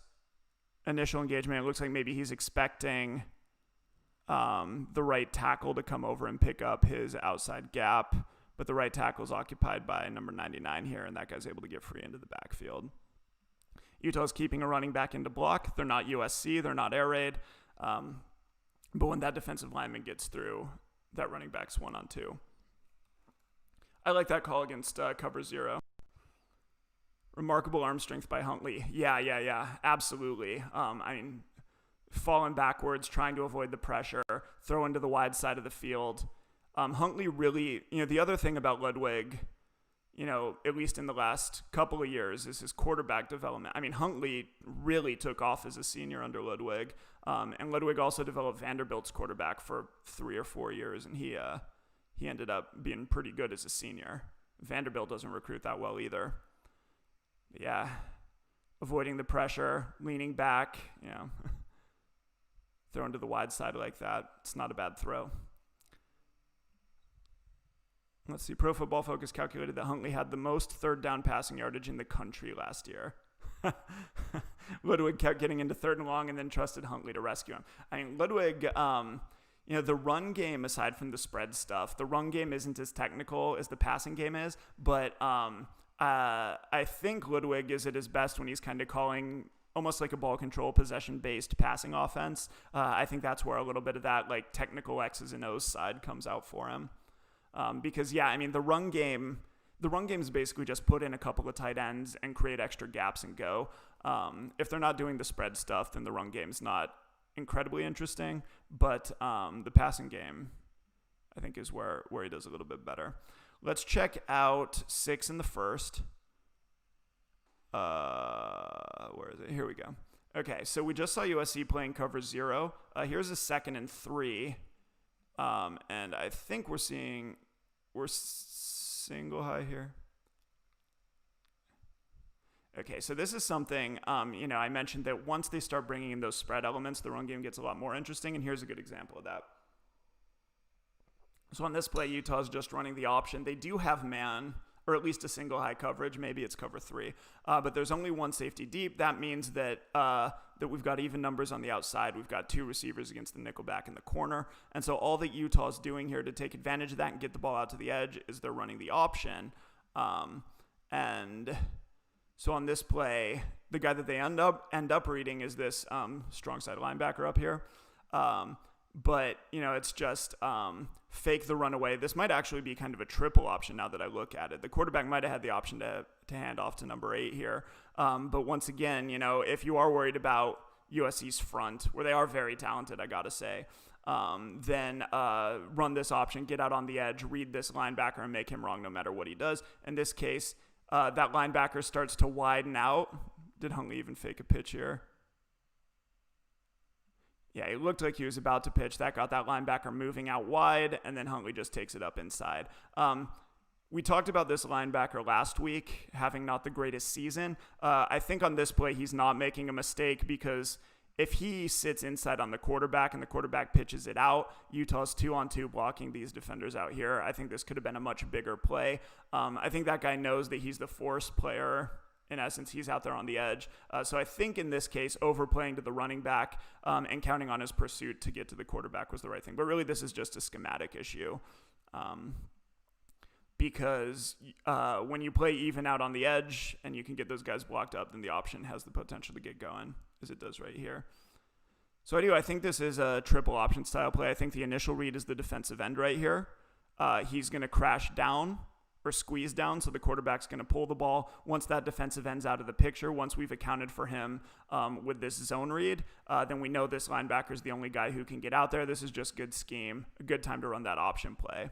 initial engagement. It looks like maybe he's expecting the right tackle to come over and pick up his outside gap, but the right tackle is occupied by number 99 here, and that guy's able to get free into the backfield. Utah's keeping a running back into block. They're not USC. They're not air raid. But when that defensive lineman gets through, that running back's 1-on-2. I like that call against cover zero. Remarkable arm strength by Huntley. Yeah, absolutely. Falling backwards, trying to avoid the pressure, throw into the wide side of the field. Huntley really, the other thing about Ludwig, at least in the last couple of years, is his quarterback development. Huntley really took off as a senior under Ludwig. And Ludwig also developed Vanderbilt's quarterback for 3 or 4 years, and he ended up being pretty good as a senior. Vanderbilt doesn't recruit that well either. But yeah, avoiding the pressure, leaning back, throwing to the wide side like that. It's not a bad throw. Let's see. Pro Football Focus calculated that Huntley had the most third down passing yardage in the country last year. Ludwig kept getting into third and long and then trusted Huntley to rescue him. Ludwig, the run game, aside from the spread stuff, the run game isn't as technical as the passing game is, but I think Ludwig is at his best when he's kind of calling almost like a ball control possession-based passing offense. I think that's where a little bit of that technical X's and O's side comes out for him. Because the run game is basically just put in a couple of tight ends and create extra gaps and go. If they're not doing the spread stuff, then the run game's not incredibly interesting. But the passing game, I think, is where he does a little bit better. Let's check out 6 in the first. Where is it? Here we go. Okay, so we just saw USC playing cover 0. Here's a 2nd and 3. And I think we're single high here. Okay, so this is something, I mentioned that once they start bringing in those spread elements, the run game gets a lot more interesting, and here's a good example of that. So on this play, Utah's just running the option. They do have man, or at least a single high coverage. Maybe it's cover 3. But there's only one safety deep. That means that we've got even numbers on the outside. We've got 2 receivers against the nickelback in the corner. And so all that Utah's doing here to take advantage of that and get the ball out to the edge is they're running the option. And so on this play, the guy that they end up reading is this strong side linebacker up here. But, it's just fake the runaway. This might actually be kind of a triple option now that I look at it. The quarterback might have had the option to hand off to number 8 here. But once again, if you are worried about USC's front, where they are very talented, I got to say, then run this option, get out on the edge, read this linebacker, and make him wrong no matter what he does. In this case, that linebacker starts to widen out. Did Huntley even fake a pitch here? Yeah, it looked like he was about to pitch. That got that linebacker moving out wide, and then Huntley just takes it up inside. We talked about this linebacker last week having not the greatest season. I think on this play he's not making a mistake because if he sits inside on the quarterback and the quarterback pitches it out, Utah's 2-on-2 blocking these defenders out here. I think this could have been a much bigger play. I think that guy knows that he's the force player. In essence, he's out there on the edge. So I think in this case, overplaying to the running back and counting on his pursuit to get to the quarterback was the right thing. But really, this is just a schematic issue. Because when you play even out on the edge and you can get those guys blocked up, then the option has the potential to get going, as it does right here. So I think this is a triple option style play. I think the initial read is the defensive end right here. He's going to crash down or squeeze down, so the quarterback's going to pull the ball. Once that defensive end's out of the picture, once we've accounted for him with this zone read, then we know this linebacker is the only guy who can get out there. This is just good scheme, a good time to run that option play.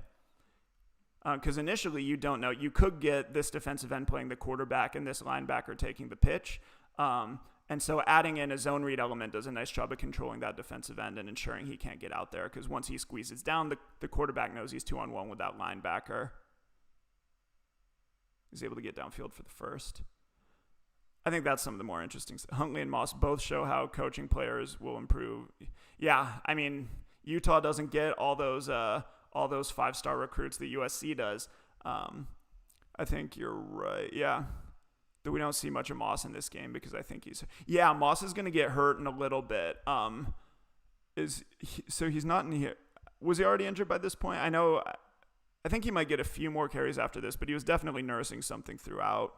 Because initially you don't know. You could get this defensive end playing the quarterback and this linebacker taking the pitch. And so adding in a zone read element does a nice job of controlling that defensive end and ensuring he can't get out there, because once he squeezes down, the quarterback knows he's 2-on-1 with that linebacker. He's able to get downfield for the first. I think that's some of the more interesting stuff. Huntley and Moss both show how coaching players will improve. Yeah, I mean, Utah doesn't get all those 5-star recruits that USC does. I think you're right. Yeah. We don't see much of Moss in this game because I think Moss is going to get hurt in a little bit. So he's not in here. Was he already injured by this point? I think he might get a few more carries after this, but he was definitely nursing something throughout.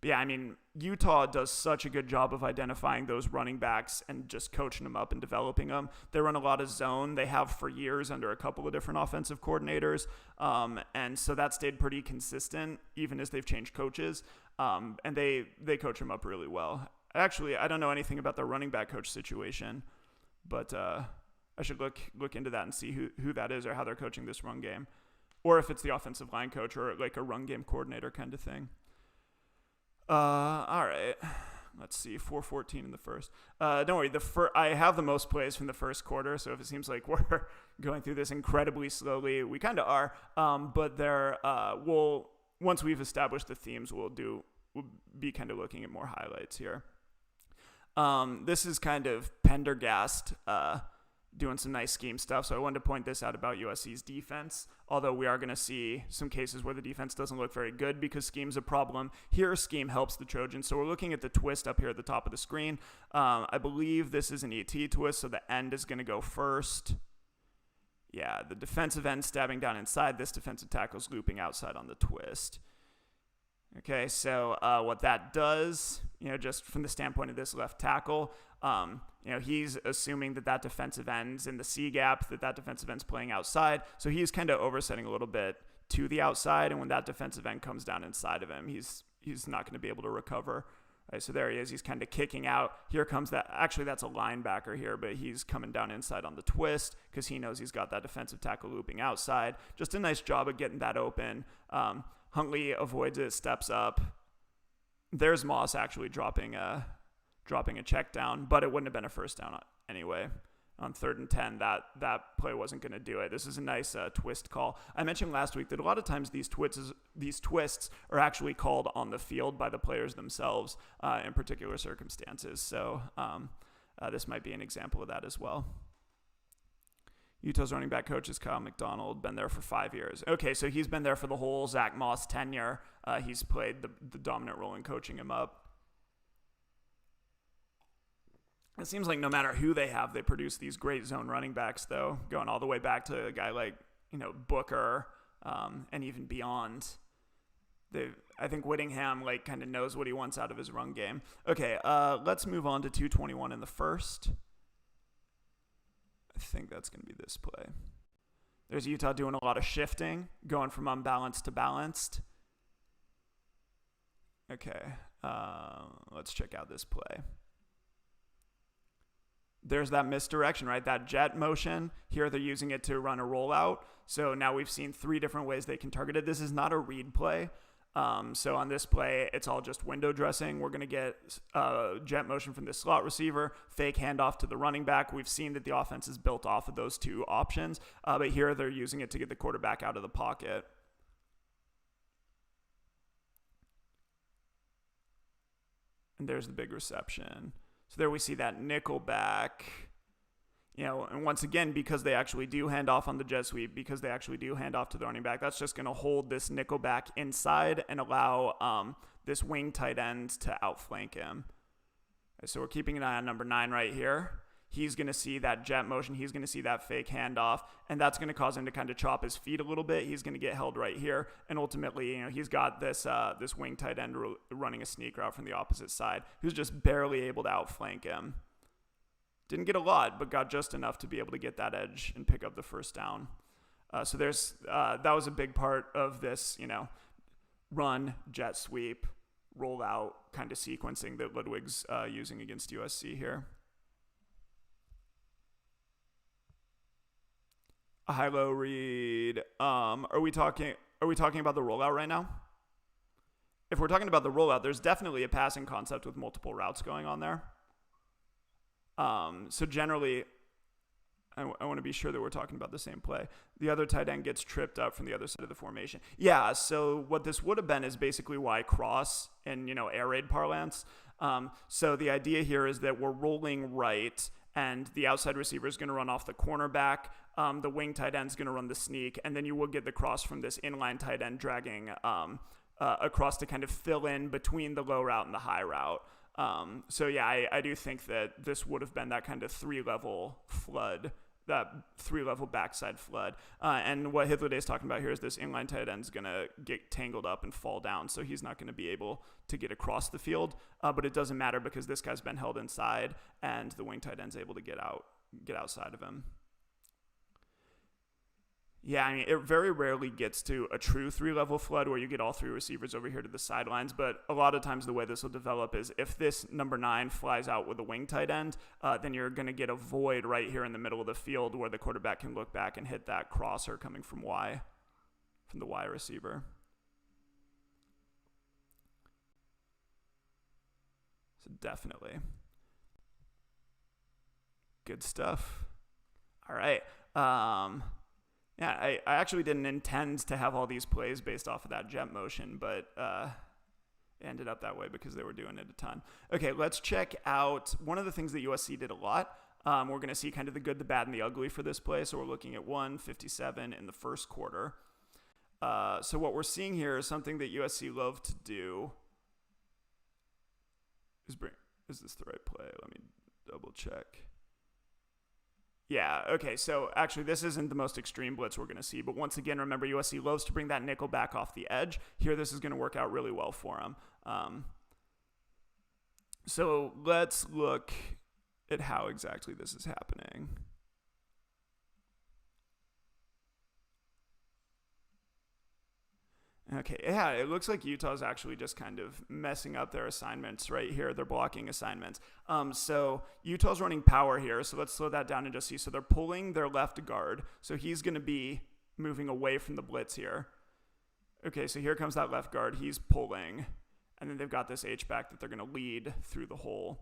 But yeah, I mean, Utah does such a good job of identifying those running backs and just coaching them up and developing them. They run a lot of zone. They have for years under a couple of different offensive coordinators. And so that stayed pretty consistent even as they've changed coaches. And they coach them up really well. Actually, I don't know anything about the running back coach situation, but I should look into that and see who that is or how they're coaching this run game. Or if it's the offensive line coach or like a run game coordinator kind of thing. All right. Let's see. 4:14 in the first. Don't worry. I have the most plays from the first quarter. So if it seems like we're going through this incredibly slowly, we kind of are. But once we've established the themes, we'll be kind of looking at more highlights here. This is kind of Pendergast doing some nice scheme stuff. So I wanted to point this out about USC's defense, although we are going to see some cases where the defense doesn't look very good because scheme's a problem. Here, scheme helps the Trojans. So we're looking at the twist up here at the top of the screen. I believe this is an ET twist, so the end is going to go first. Yeah, the defensive end stabbing down inside. This defensive tackle's looping outside on the twist. Okay, so what that does, just from the standpoint of this left tackle, he's assuming that defensive end's in the C gap, that defensive end's playing outside. So he's kind of oversetting a little bit to the outside. And when that defensive end comes down inside of him, he's not going to be able to recover. Right, so there he is. He's kind of kicking out. Here comes that. Actually, that's a linebacker here, but he's coming down inside on the twist because he knows he's got that defensive tackle looping outside. Just a nice job of getting that open. Huntley avoids it, steps up. There's Moss actually dropping a check down, but it wouldn't have been a first down anyway. On 3rd and 10, that play wasn't going to do it. This is a nice twist call. I mentioned last week that a lot of times these twists are actually called on the field by the players themselves in particular circumstances. So this might be an example of that as well. Utah's running back coach is Kyle McDonald, been there for 5 years. Okay, so he's been there for the whole Zach Moss tenure. He's played the dominant role in coaching him up. It seems like no matter who they have, they produce these great zone running backs, though, going all the way back to a guy like, Booker and even beyond. I think Whittingham kind of knows what he wants out of his run game. Okay, let's move on to 2:21 in the first. I think that's going to be this play. There's Utah doing a lot of shifting, going from unbalanced to balanced. Okay, let's check out this play. There's that misdirection, right? That jet motion. Here they're using it to run a rollout. So now we've seen 3 different ways they can target it. This is not a read play. So on this play, it's all just window dressing. We're going to get jet motion from the slot receiver, fake handoff to the running back. We've seen that the offense is built off of those 2 options. But here they're using it to get the quarterback out of the pocket. And there's the big reception. So there we see that nickel back, and once again, because they actually do hand off on the jet sweep, because they actually do hand off to the running back, that's just going to hold this nickel back inside and allow this wing tight end to outflank him. So we're keeping an eye on number 9 right here. He's going to see that jet motion. He's going to see that fake handoff, and that's going to cause him to kind of chop his feet a little bit. He's going to get held right here, and ultimately, he's got this wing tight end running a sneak route from the opposite side, who's just barely able to outflank him. Didn't get a lot, but got just enough to be able to get that edge and pick up the first down. So there's that was a big part of this, run, jet sweep, roll out kind of sequencing that Ludwig's using against USC here. A high-low read. Are we talking about the rollout right now? If we're talking about the rollout, there's definitely a passing concept with multiple routes going on there. So generally, I want to be sure that we're talking about the same play. The other tight end gets tripped up from the other side of the formation. Yeah, so what this would have been is basically Y cross in, air raid parlance. So the idea here is that we're rolling right, and the outside receiver is going to run off the cornerback. The wing tight end is going to run the sneak, and then you will get the cross from this inline tight end dragging across to kind of fill in between the low route and the high route. So yeah, I do think that this would have been that kind of three-level flood, that three-level backside flood. And what Hythloday is talking about here is this inline tight end is going to get tangled up and fall down, so he's not going to be able to get across the field. But it doesn't matter because this guy's been held inside, and the wing tight end's able to get outside of him. Yeah, I mean, it very rarely gets to a true three-level flood where you get all three receivers over here to the sidelines, but a lot of times the way this will develop is if this number 9 flies out with a wing tight end, then you're going to get a void right here in the middle of the field where the quarterback can look back and hit that crosser coming from the Y receiver. So definitely. Good stuff. All right. Yeah, I actually didn't intend to have all these plays based off of that jet motion, but it ended up that way because they were doing it a ton. Okay, let's check out one of the things that USC did a lot. We're going to see kind of the good, the bad, and the ugly for this play. So we're looking at 157 in the first quarter. So what we're seeing here is something that USC loved to do. Is this the right play? Let me double check. Yeah, okay, so actually this isn't the most extreme blitz we're going to see, but once again, remember USC loves to bring that nickel back off the edge. Here, this is going to work out really well for them. So let's look at how exactly this is happening. Okay, yeah, it looks like Utah's actually just kind of messing up their assignments right here, their blocking assignments. So Utah's running power here, so let's slow that down and just see. So they're pulling their left guard, so he's going to be moving away from the blitz here. Okay, so here comes that left guard. He's pulling, and then they've got this H-back that they're going to lead through the hole,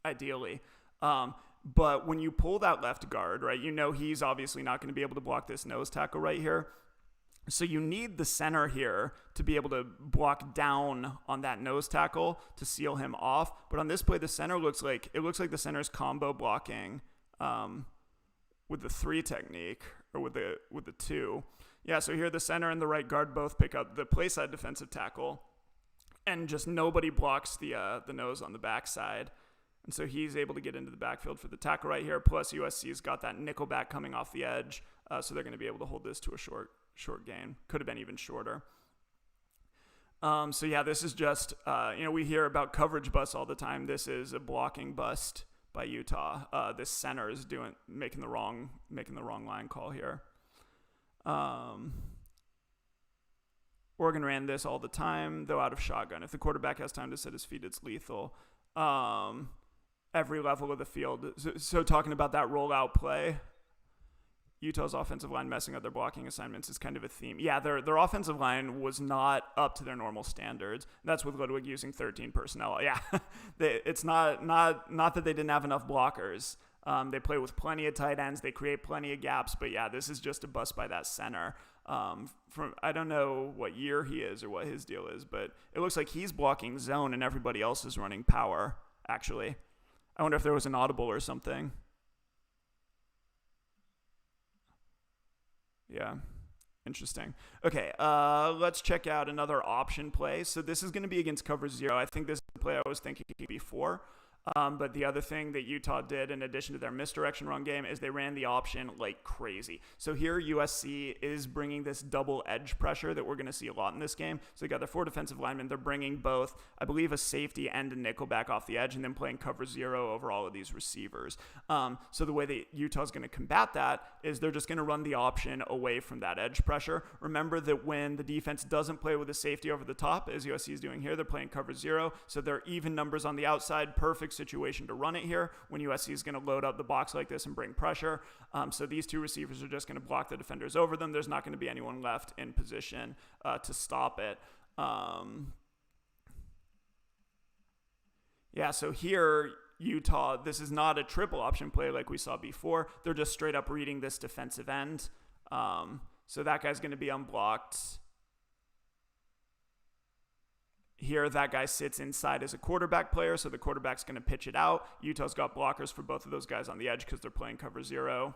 ideally. But when you pull that left guard, right, he's obviously not going to be able to block this nose tackle right here. So you need the center here to be able to block down on that nose tackle to seal him off. But on this play, the center looks like the center's combo blocking with the 3 technique or with the 2. Yeah, so here the center and the right guard both pick up the play side defensive tackle, and just nobody blocks the nose on the backside. And so he's able to get into the backfield for the tackle right here. Plus USC's got that nickel back coming off the edge, so they're going to be able to hold this to a short gain. Could have been even shorter. So yeah, this is just, we hear about coverage busts all the time. This is a blocking bust by Utah. This center is making the wrong line call here. Oregon ran this all the time, though out of shotgun. If the quarterback has time to set his feet, it's lethal. Every level of the field. So talking about that rollout play, Utah's offensive line messing up their blocking assignments is kind of a theme. Yeah, their offensive line was not up to their normal standards. That's with Ludwig using 13 personnel. Yeah, it's not that they didn't have enough blockers. They play with plenty of tight ends. They create plenty of gaps. But yeah, this is just a bust by that center. I don't know what year he is or what his deal is, but it looks like he's blocking zone and everybody else is running power, actually. I wonder if there was an audible or something. Yeah, interesting. Okay, let's check out another option play. So this is going to be against cover 0. I think this is the play I was thinking before. But the other thing that Utah did, in addition to their misdirection run game, is they ran the option like crazy. So here USC is bringing this double edge pressure that we're going to see a lot in this game. So they got their 4 defensive linemen. They're bringing both, I believe, a safety and a nickel back off the edge, and then playing cover 0 over all of these receivers. So the way that Utah's going to combat that is they're just going to run the option away from that edge pressure. Remember that when the defense doesn't play with a safety over the top, as USC is doing here, they're playing cover 0. So they're even numbers on the outside. Perfect situation to run it here when USC is going to load up the box like this and bring pressure. So these 2 receivers are just going to block the defenders over them. There's not going to be anyone left in position to stop it. So here Utah, this is not a triple option play like we saw before. They're just straight up reading this defensive end. So that guy's going to be unblocked. Here, that guy sits inside as a quarterback player, so the quarterback's going to pitch it out. Utah's got blockers for both of those guys on the edge because they're playing cover 0,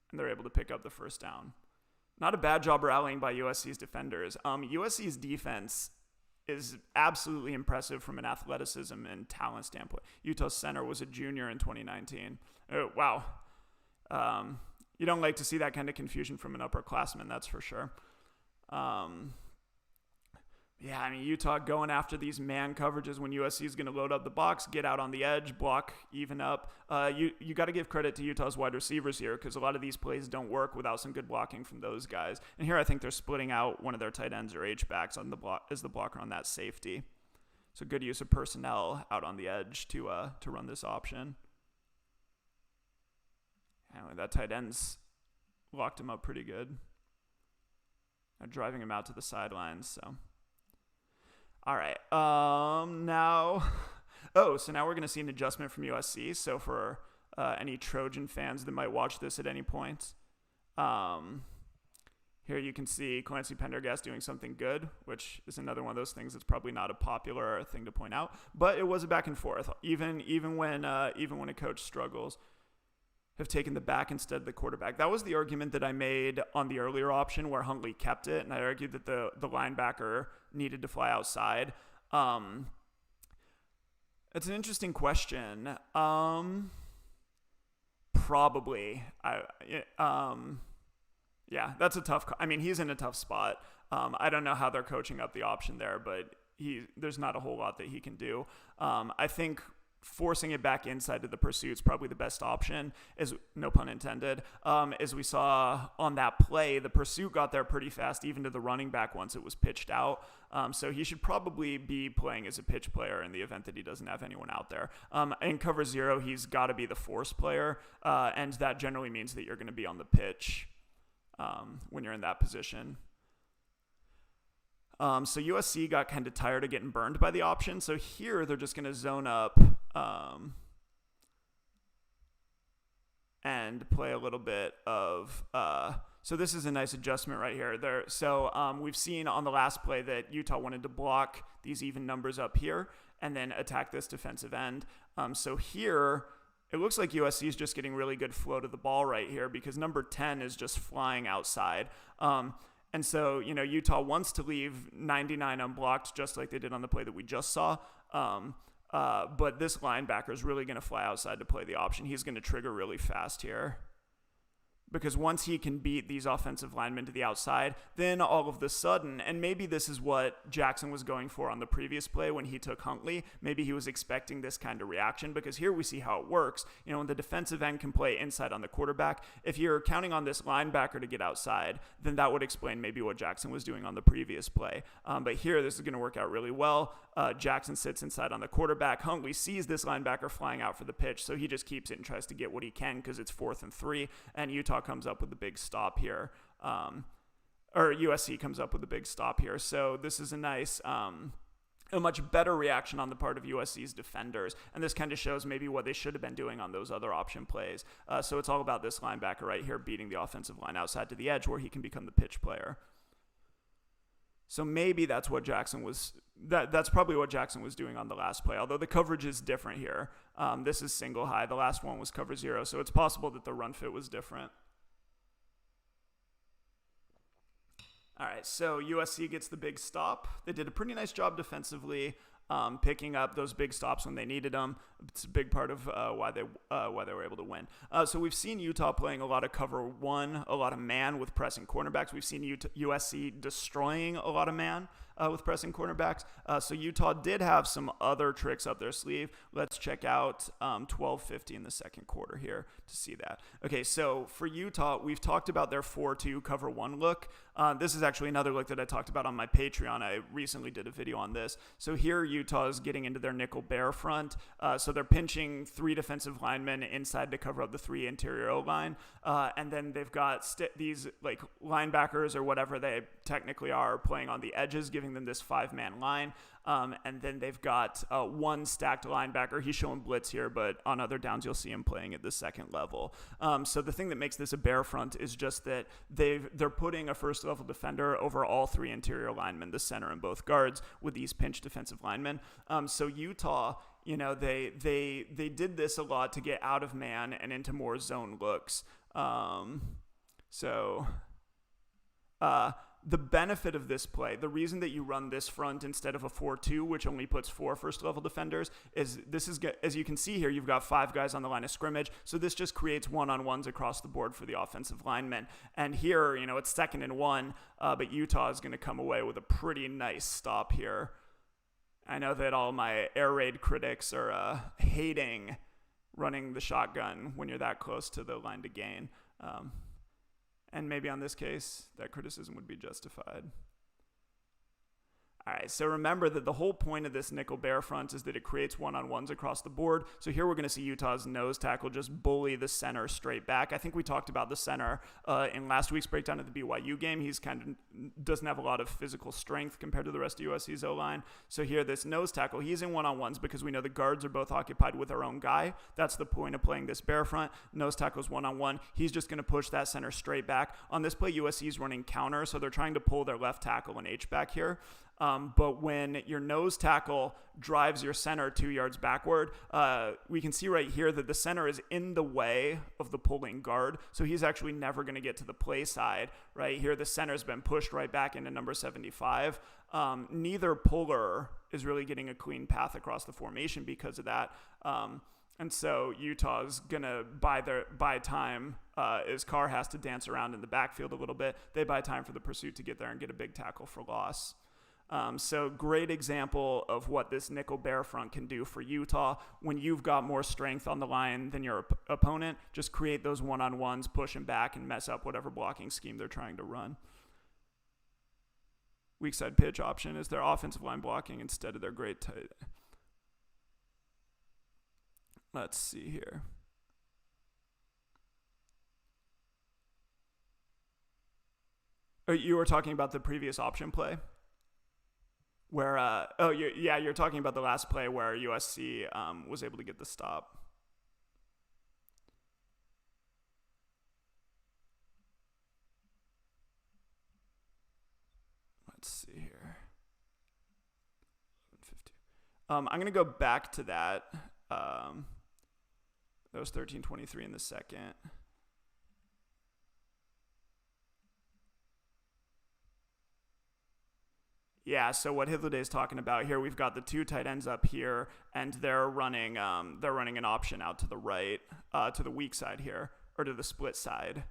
and they're able to pick up the first down. Not a bad job rallying by USC's defenders. USC's defense is absolutely impressive from an athleticism and talent standpoint. Utah's center was a junior in 2019. Oh, wow. You don't like to see that kind of confusion from an upperclassman, that's for sure. Utah going after these man coverages when USC is going to load up the box, get out on the edge, block, even up. You got to give credit to Utah's wide receivers here because a lot of these plays don't work without some good blocking from those guys. And here I think they're splitting out one of their tight ends or H-backs on the block as the blocker on that safety. So good use of personnel out on the edge to run this option. Anyway, that tight end's locked him up pretty good. Now driving him out to the sidelines, so... All right, so now we're going to see an adjustment from USC. So for any Trojan fans that might watch this at any point, here you can see Clancy Pendergast doing something good, which is another one of those things that's probably not a popular thing to point out. But it was a back and forth, even when a coach struggles. Have taken the back instead of the quarterback. That was the argument that I made on the earlier option where Huntley kept it, and I argued that the linebacker needed to fly outside. It's an interesting question. Probably. That's a tough. He's in a tough spot. I don't know how they're coaching up the option there, but there's not a whole lot that he can do. I think forcing it back inside to the pursuit is probably the best option, as no pun intended. As we saw on that play, the pursuit got there pretty fast, even to the running back once it was pitched out. So he should probably be playing as a pitch player in the event that he doesn't have anyone out there. In cover 0, he's got to be the force player, and that generally means that you're going to be on the pitch when you're in that position. So USC got kind of tired of getting burned by the option. So here they're just going to zone up and play a little bit of so this is a nice adjustment right here. We've seen on the last play that Utah wanted to block these even numbers up here and then attack this defensive end. So here it looks like USC is just getting really good flow to the ball right here because number 10 is just flying outside. And so, Utah wants to leave 99 unblocked, just like they did on the play that we just saw. But this linebacker is really going to fly outside to play the option. He's going to trigger really fast here. Because once he can beat these offensive linemen to the outside, then all of the sudden, and maybe this is what Jackson was going for on the previous play when he took Huntley, maybe he was expecting this kind of reaction, because here we see how it works. When the defensive end can play inside on the quarterback, if you're counting on this linebacker to get outside, then that would explain maybe what Jackson was doing on the previous play. But here, this is going to work out really well. Jackson sits inside on the quarterback. Huntley sees this linebacker flying out for the pitch, so he just keeps it and tries to get what he can because it's 4th and 3, and Utah comes up with a big stop here. Or USC comes up with a big stop here. So this is a nice, a much better reaction on the part of USC's defenders. And this kind of shows maybe what they should have been doing on those other option plays. So it's all about this linebacker right here beating the offensive line outside to the edge where he can become the pitch player. So maybe that's what Jackson was. That's probably what Jackson was doing on the last play. Although the coverage is different here. This is single high. The last one was cover 0, so it's possible that the run fit was different. All right, so USC gets the big stop. They did a pretty nice job defensively. picking up those big stops when they needed them. It's a big part of why they were able to win. So we've seen Utah playing a lot of cover one, a lot of man with pressing cornerbacks. We've seen USC destroying a lot of man with pressing cornerbacks. So Utah did have some other tricks up their sleeve. Let's check out 12:50 in the second quarter here to see that. Okay, so for Utah, we've talked about their 4-2 cover one look. This is actually another look that I talked about on my Patreon. I recently did a video on this. So here Utah is getting into their nickel bear front. So they're pinching 3 defensive linemen inside to cover up the 3 interior O-line. And then they've got these like linebackers or whatever they technically are playing on the edges, giving them this 5-man line. And then they've got 1 stacked linebacker. He's showing blitz here, but on other downs, you'll see him playing at the second level. So the thing that makes this a bear front is just that they're putting a first level defender over all 3 interior linemen, the center and both guards, with these pinch defensive linemen. So Utah, they did this a lot to get out of man and into more zone looks. The benefit of this play, the reason that you run this front instead of a 4-2, which only puts 4 first-level defenders, is as you can see here, you've got 5 guys on the line of scrimmage, so this just creates one-on-ones across the board for the offensive linemen. And here, it's 2nd and 1, but Utah is going to come away with a pretty nice stop here. I know that all my air raid critics are hating running the shotgun when you're that close to the line to gain. And maybe on this case, that criticism would be justified. All right, so remember that the whole point of this nickel bear front is that it creates one-on-ones across the board. So here we're going to see Utah's nose tackle just bully the center straight back. I think we talked about the center in last week's breakdown of the BYU game. He's kind of doesn't have a lot of physical strength compared to the rest of USC's O-line. So here, this nose tackle, he's in one-on-ones because we know the guards are both occupied with their own guy. That's the point of playing this bear front. Nose tackle's one-on-one. He's just going to push that center straight back. On this play, USC's running counter, so they're trying to pull their left tackle and H-back here. But when your nose tackle drives your center 2 yards backward, we can see right here that the center is in the way of the pulling guard. So he's actually never going to get to the play side. Right here, the center's been pushed right back into number 75. Neither puller is really getting a clean path across the formation because of that. And so Utah's going to buy time as Carr has to dance around in the backfield a little bit. They buy time for the pursuit to get there and get a big tackle for loss. So great example of what this nickel bear front can do for Utah. When you've got more strength on the line than your opponent, just create those one-on-ones, push them back, and mess up whatever blocking scheme they're trying to run. Weak side pitch option is their offensive line blocking instead of their great tight. Let's see here. Oh, you were talking about the previous option play? Where, you're talking about the last play where USC was able to get the stop. Let's see here. 11:50. I'm going to go back to that. That was 13:23 in the second. Yeah, so what Hitlerday is talking about here, we've got the 2 tight ends up here, and they're running an option out to the right, to the weak side here, or to the split side.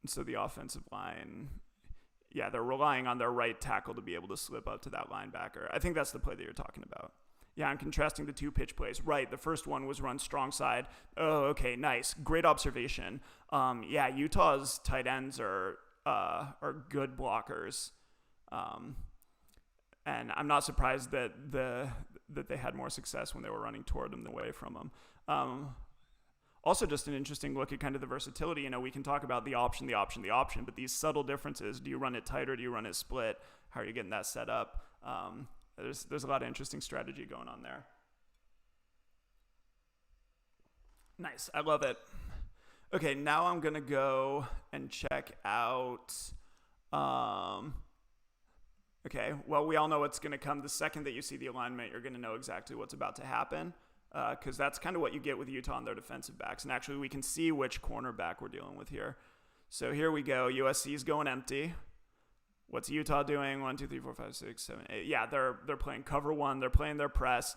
And so the offensive line, yeah, they're relying on their right tackle to be able to slip up to that linebacker. I think that's the play that you're talking about. Yeah, I'm contrasting the 2 pitch plays. Right, the first one was run strong side. Oh, okay, nice. Great observation. Yeah, Utah's tight ends are good blockers. And I'm not surprised that they had more success when they were running toward them than away from them. Also, just an interesting look at kind of the versatility. We can talk about the option, but these subtle differences. Do you run it tight or do you run it split? How are you getting that set up? There's a lot of interesting strategy going on there. Nice. I love it. Okay, now I'm going to go and check out... okay, well, we all know what's going to come. The second that you see the alignment, you're going to know exactly what's about to happen, because that's kind of what you get with Utah and their defensive backs. And actually, we can see which cornerback we're dealing with here. So here we go. USC is going empty. What's Utah doing? 1, 2, 3, 4, 5, 6, 7, 8. Yeah, they're playing cover one. They're playing their press.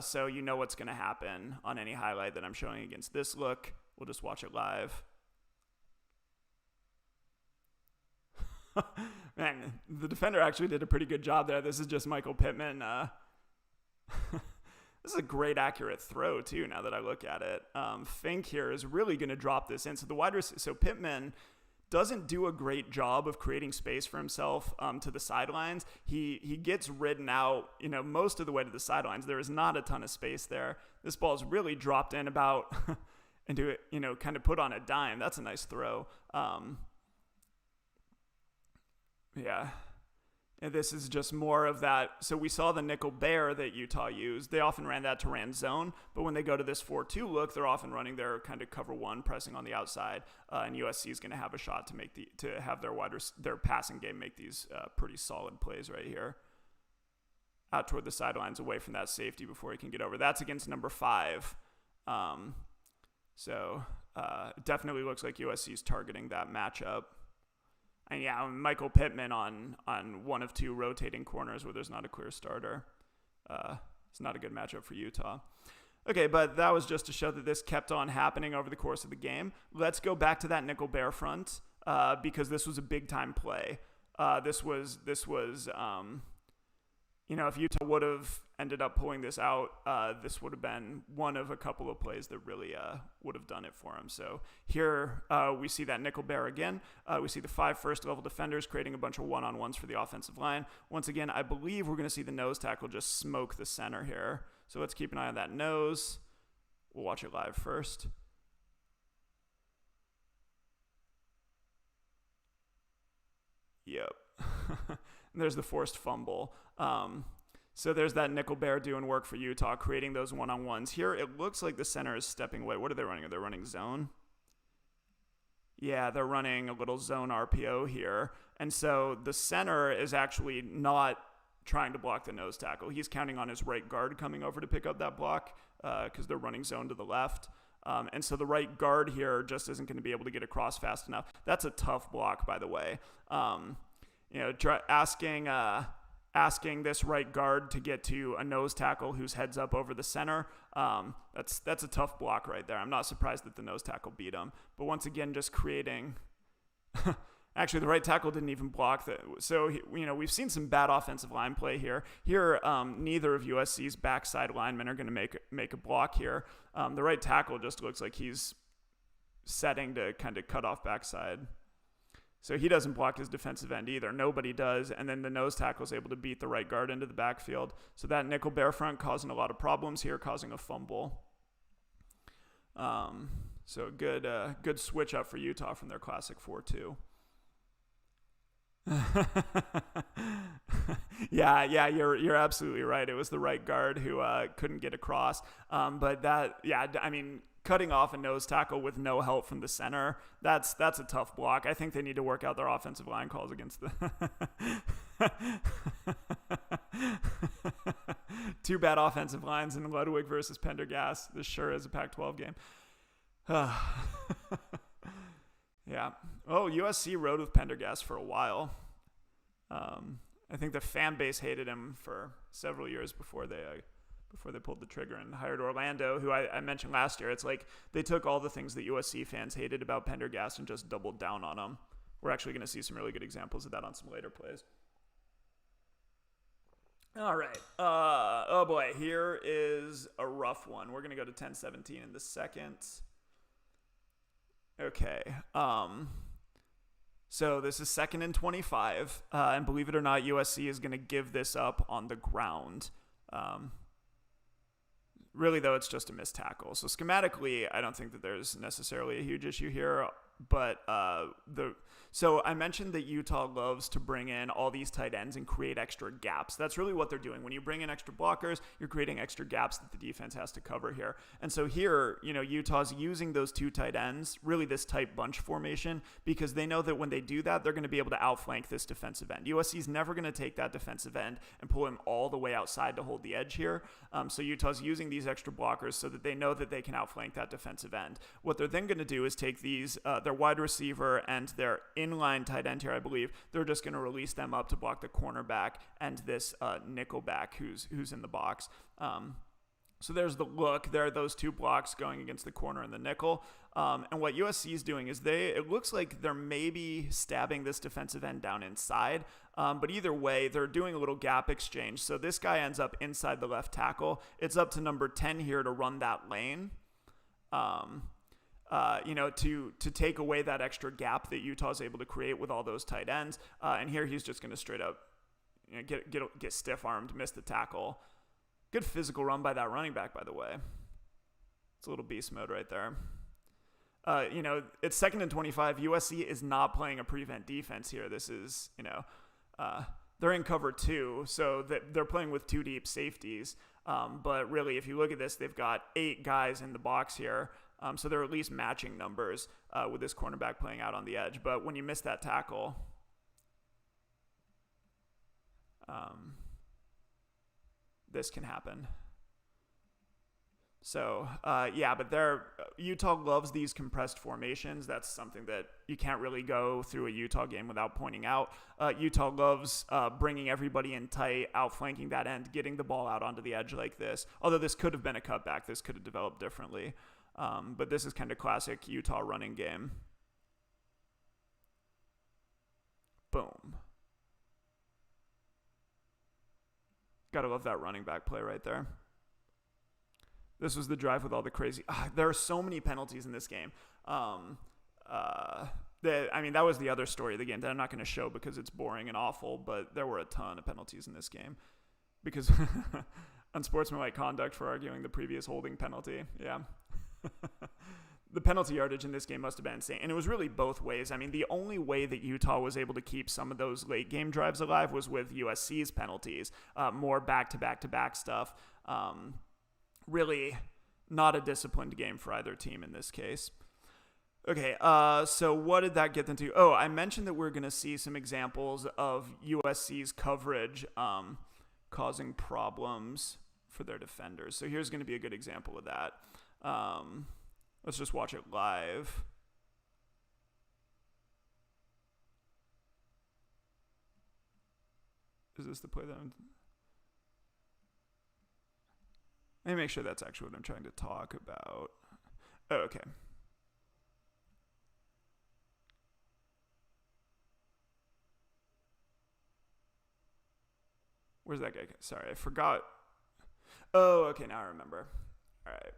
So you know what's going to happen on any highlight that I'm showing against this look. We'll just watch it live. Man, the defender actually did a pretty good job there. This is just Michael Pittman. This is a great accurate throw too. Now that I look at it, Fink here is really going to drop this in. So Pittman doesn't do a great job of creating space for himself to the sidelines. He gets ridden out, most of the way to the sidelines. There is not a ton of space there. This ball is really dropped in about into it, kind of put on a dime. That's a nice throw. Yeah. And this is just more of that. So we saw the nickel bear that Utah used. They often ran that to ran zone, but when they go to this 4-2 look, they're often running their kind of cover one, pressing on the outside, and USC is going to have a shot to have their passing game make these pretty solid plays right here, out toward the sidelines, away from that safety before he can get over. That's against number 5. So it definitely looks like USC is targeting that matchup. And yeah, Michael Pittman on one of 2 rotating corners where there's not a clear starter. It's not a good matchup for Utah. Okay, but that was just to show that this kept on happening over the course of the game. Let's go back to that nickel bear front because this was a big time play. This was if Utah would have ended up pulling this out, this would have been one of a couple of plays that really would have done it for him. So here we see that nickel bear again. We see the 5 first-level defenders creating a bunch of one-on-ones for the offensive line. Once again, I believe we're going to see the nose tackle just smoke the center here. So let's keep an eye on that nose. We'll watch it live first. Yep. And there's the forced fumble. So there's that nickel bear doing work for Utah, creating those one-on-ones. Here, it looks like the center is stepping away. What are they running? Are they running zone? Yeah, they're running a little zone RPO here. And so the center is actually not trying to block the nose tackle. He's counting on his right guard coming over to pick up that block because they're running zone to the left. And so the right guard here just isn't going to be able to get across fast enough. That's a tough block, by the way. Asking this right guard to get to a nose tackle who's heads up over the center, that's a tough block right there. I'm not surprised that the nose tackle beat him. But once again, just creating... Actually, the right tackle didn't even block that. So, we've seen some bad offensive line play here. Here, neither of USC's backside linemen are going to make a block here. The right tackle just looks like he's setting to kind of cut off backside. So he doesn't block his defensive end either. Nobody does. And then the nose tackle is able to beat the right guard into the backfield. So that nickel bear front causing a lot of problems here, causing a fumble. So good switch up for Utah from their classic 4-2. Yeah, you're absolutely right. It was the right guard who couldn't get across. Cutting off a nose tackle with no help from the center, that's a tough block. I think they need to work out their offensive line calls against the two bad offensive lines in Ludwig versus Pendergast. This sure is a Pac-12 game. Yeah. Oh, USC rode with Pendergast for a while. I think the fan base hated him for several years before they pulled the trigger and hired Orlando, who I mentioned last year. It's like they took all the things that USC fans hated about Pendergast and just doubled down on them. We're actually going to see some really good examples of that on some later plays. All right. Oh boy, here is a rough one. We're going to go to 10-17 in the second. Okay. So this is 2nd and 25, and believe it or not, USC is going to give this up on the ground. Really, though, it's just a missed tackle. So schematically, I don't think that there's necessarily a huge issue here. But so I mentioned that Utah loves to bring in all these tight ends and create extra gaps. That's really what they're doing. When you bring in extra blockers, you're creating extra gaps that the defense has to cover here. And so here, Utah's using those 2 tight ends, really this tight bunch formation, because they know that when they do that, they're going to be able to outflank this defensive end. USC's never going to take that defensive end and pull him all the way outside to hold the edge here. So Utah's using these extra blockers so that they know that they can outflank that defensive end. What they're then going to do is take these, they're their wide receiver and their inline tight end here, I believe. They're just going to release them up to block the cornerback and this nickel back who's in the box. So there's the look. There are those two blocks going against the corner and the nickel. And what USC is doing is it looks like they're maybe stabbing this defensive end down inside. But either way, they're doing a little gap exchange. So this guy ends up inside the left tackle. It's up to number 10 here to run that lane. To take away that extra gap that Utah's able to create with all those tight ends. And here he's just going to straight up get stiff-armed, miss the tackle. Good physical run by that running back, by the way. It's a little beast mode right there. It's 2nd and 25. USC is not playing a prevent defense here. This is, they're in cover 2, so they're playing with 2 deep safeties. But really, if you look at this, they've got 8 guys in the box here. So they're at least matching numbers with this cornerback playing out on the edge. But when you miss that tackle, this can happen. So, but Utah loves these compressed formations. That's something that you can't really go through a Utah game without pointing out. Utah loves bringing everybody in tight, outflanking that end, getting the ball out onto the edge like this. Although this could have been a cutback. This could have developed differently. But this is kind of classic Utah running game. Boom. Gotta love that running back play right there. This was the drive with all the crazy... there are so many penalties in this game. That was the other story of the game that I'm not going to show because it's boring and awful, but there were a ton of penalties in this game. Because unsportsmanlike conduct for arguing the previous holding penalty. Yeah. The penalty yardage in this game must have been insane. And it was really both ways. I mean, the only way that Utah was able to keep some of those late game drives alive was with USC's penalties. More back-to-back-to-back stuff. Really not a disciplined game for either team in this case. Okay, so what did that get them to? Oh, I mentioned that we're going to see some examples of USC's coverage causing problems for their defenders. So here's going to be a good example of that. Let's just watch it live. Is this the play that Let me make sure that's actually what I'm trying to talk about. Oh, okay. Where's that guy? Sorry, I forgot. Oh, okay, now I remember. All right.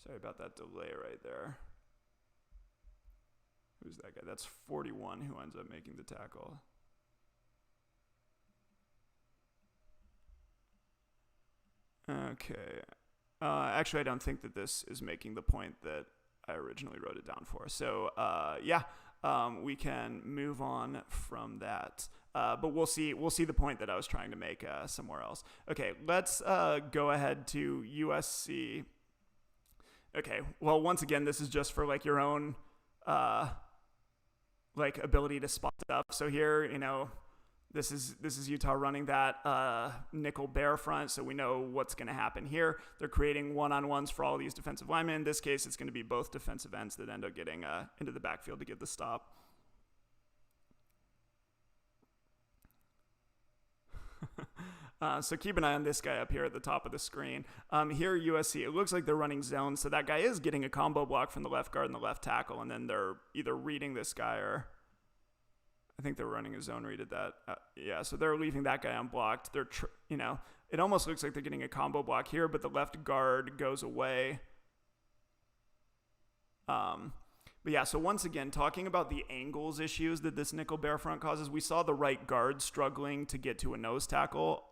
Sorry about that delay right there. Who's that guy? That's 41 who ends up making the tackle. Okay. Actually, I don't think that this is making the point that I originally wrote it down for. So, we can move on from that. But we'll see the point that I was trying to make somewhere else. Okay, let's go ahead to USC. Okay, well, once again, this is just for like your own ability to spot stuff. So here, this is Utah running that nickel bear front, so we know what's going to happen here. They're creating one-on-ones for all these defensive linemen. In this case, it's going to be both defensive ends that end up getting into the backfield to get the stop. So keep an eye on this guy up here at the top of the screen. Here, USC, it looks like they're running zone, so that guy is getting a combo block from the left guard and the left tackle, and then they're either reading this guy or I think they're running a zone read at that. So they're leaving that guy unblocked. They're, it almost looks like they're getting a combo block here, but the left guard goes away. But yeah, so once again, talking about the angles issues that this nickel bear front causes, we saw the right guard struggling to get to a nose tackle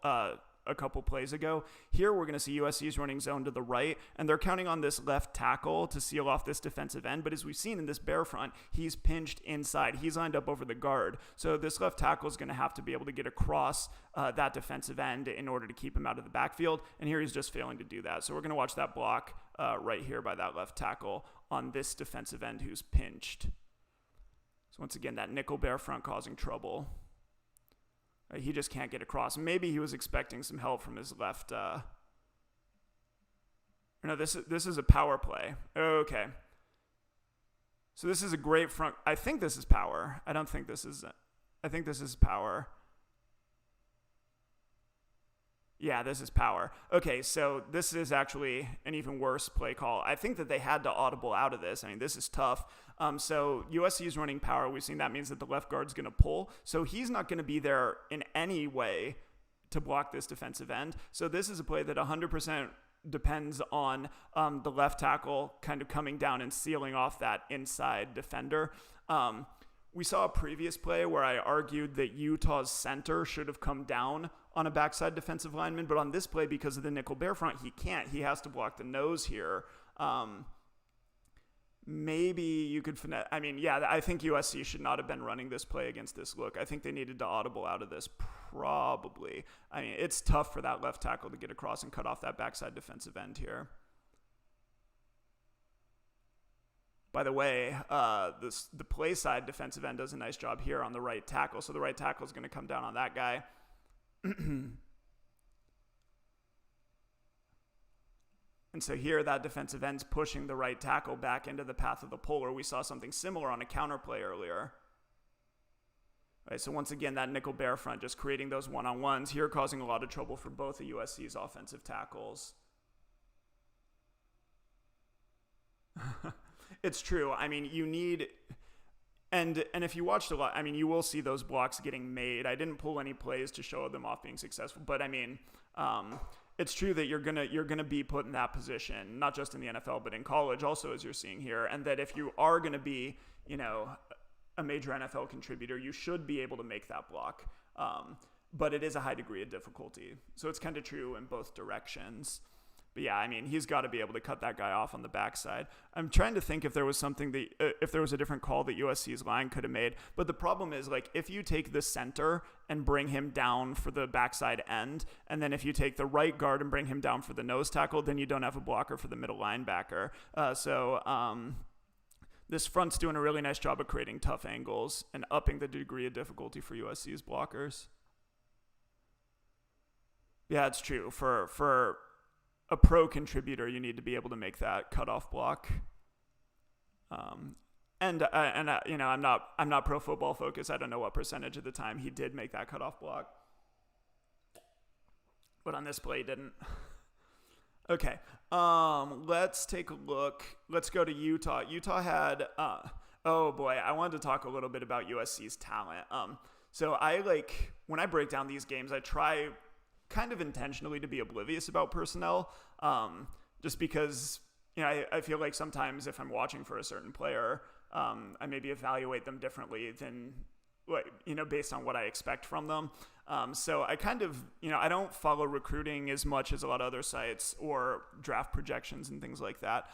a couple plays ago. Here we're going to see USC's running zone to the right, and they're counting on this left tackle to seal off this defensive end. But as we've seen in this bear front, he's pinched inside. He's lined up over the guard. So this left tackle is going to have to be able to get across that defensive end in order to keep him out of the backfield. And here he's just failing to do that. So we're going to watch that block right here by that left tackle on this defensive end who's pinched. So once again, that nickel bear front causing trouble. He just can't get across. Maybe he was expecting some help from his left No, this is a power play. Okay. So this is a great front. I think this is power. I don't think this is. I think this is power. Yeah, this is power. Okay, so this is actually an even worse play call. I think that they had to audible out of this. I mean, this is tough. So USC is running power. We've seen that means that the left guard's going to pull. So he's not going to be there in any way to block this defensive end. So this is a play that 100% depends on the left tackle kind of coming down and sealing off that inside defender. We saw a previous play where I argued that Utah's center should have come down on a backside defensive lineman, but on this play, because of the nickel bear front, he can't. He has to block the nose here. Maybe you could finesse. I mean, yeah, I think USC should not have been running this play against this look. I think they needed to audible out of this probably. I mean, it's tough for that left tackle to get across and cut off that backside defensive end here. By the way, the play side defensive end does a nice job here on the right tackle. So the right tackle is going to come down on that guy. And so here that defensive end's pushing the right tackle back into the path of the puller. We saw something similar on a counter play earlier. Right, so once again, that nickel bear front just creating those one-on-ones here, causing a lot of trouble for both of USC's offensive tackles. It's true. I mean, you need, and if you watched a lot, I mean, you will see those blocks getting made. I didn't pull any plays to show them off being successful, but I mean, it's true that you're gonna be put in that position, not just in the NFL, but in college also, as you're seeing here, and that if you are gonna be, you know, a major NFL contributor, you should be able to make that block. But it is a high degree of difficulty, so it's kind of true in both directions. But yeah, I mean, he's got to be able to cut that guy off on the backside. I'm trying to think if there was something that, if there was a different call that USC's line could have made. But the problem is, like, if you take the center and bring him down for the backside end, and then if you take the right guard and bring him down for the nose tackle, then you don't have a blocker for the middle linebacker. This front's doing a really nice job of creating tough angles and upping the degree of difficulty for USC's blockers. Yeah, it's true. For a pro contributor, you need to be able to make that cutoff block. You know, I'm not pro football focused. I don't know what percentage of the time he did make that cutoff block, but on this play he didn't. Okay, let's take a look. Let's go to Utah. Utah had oh boy, I wanted to talk a little bit about USC's talent. So when I break down these games, I try kind of intentionally to be oblivious about personnel, just because, you know, I feel like sometimes if I'm watching for a certain player, I maybe evaluate them differently than, you know, based on what I expect from them. So I kind of, you know, I don't follow recruiting as much as a lot of other sites or draft projections and things like that.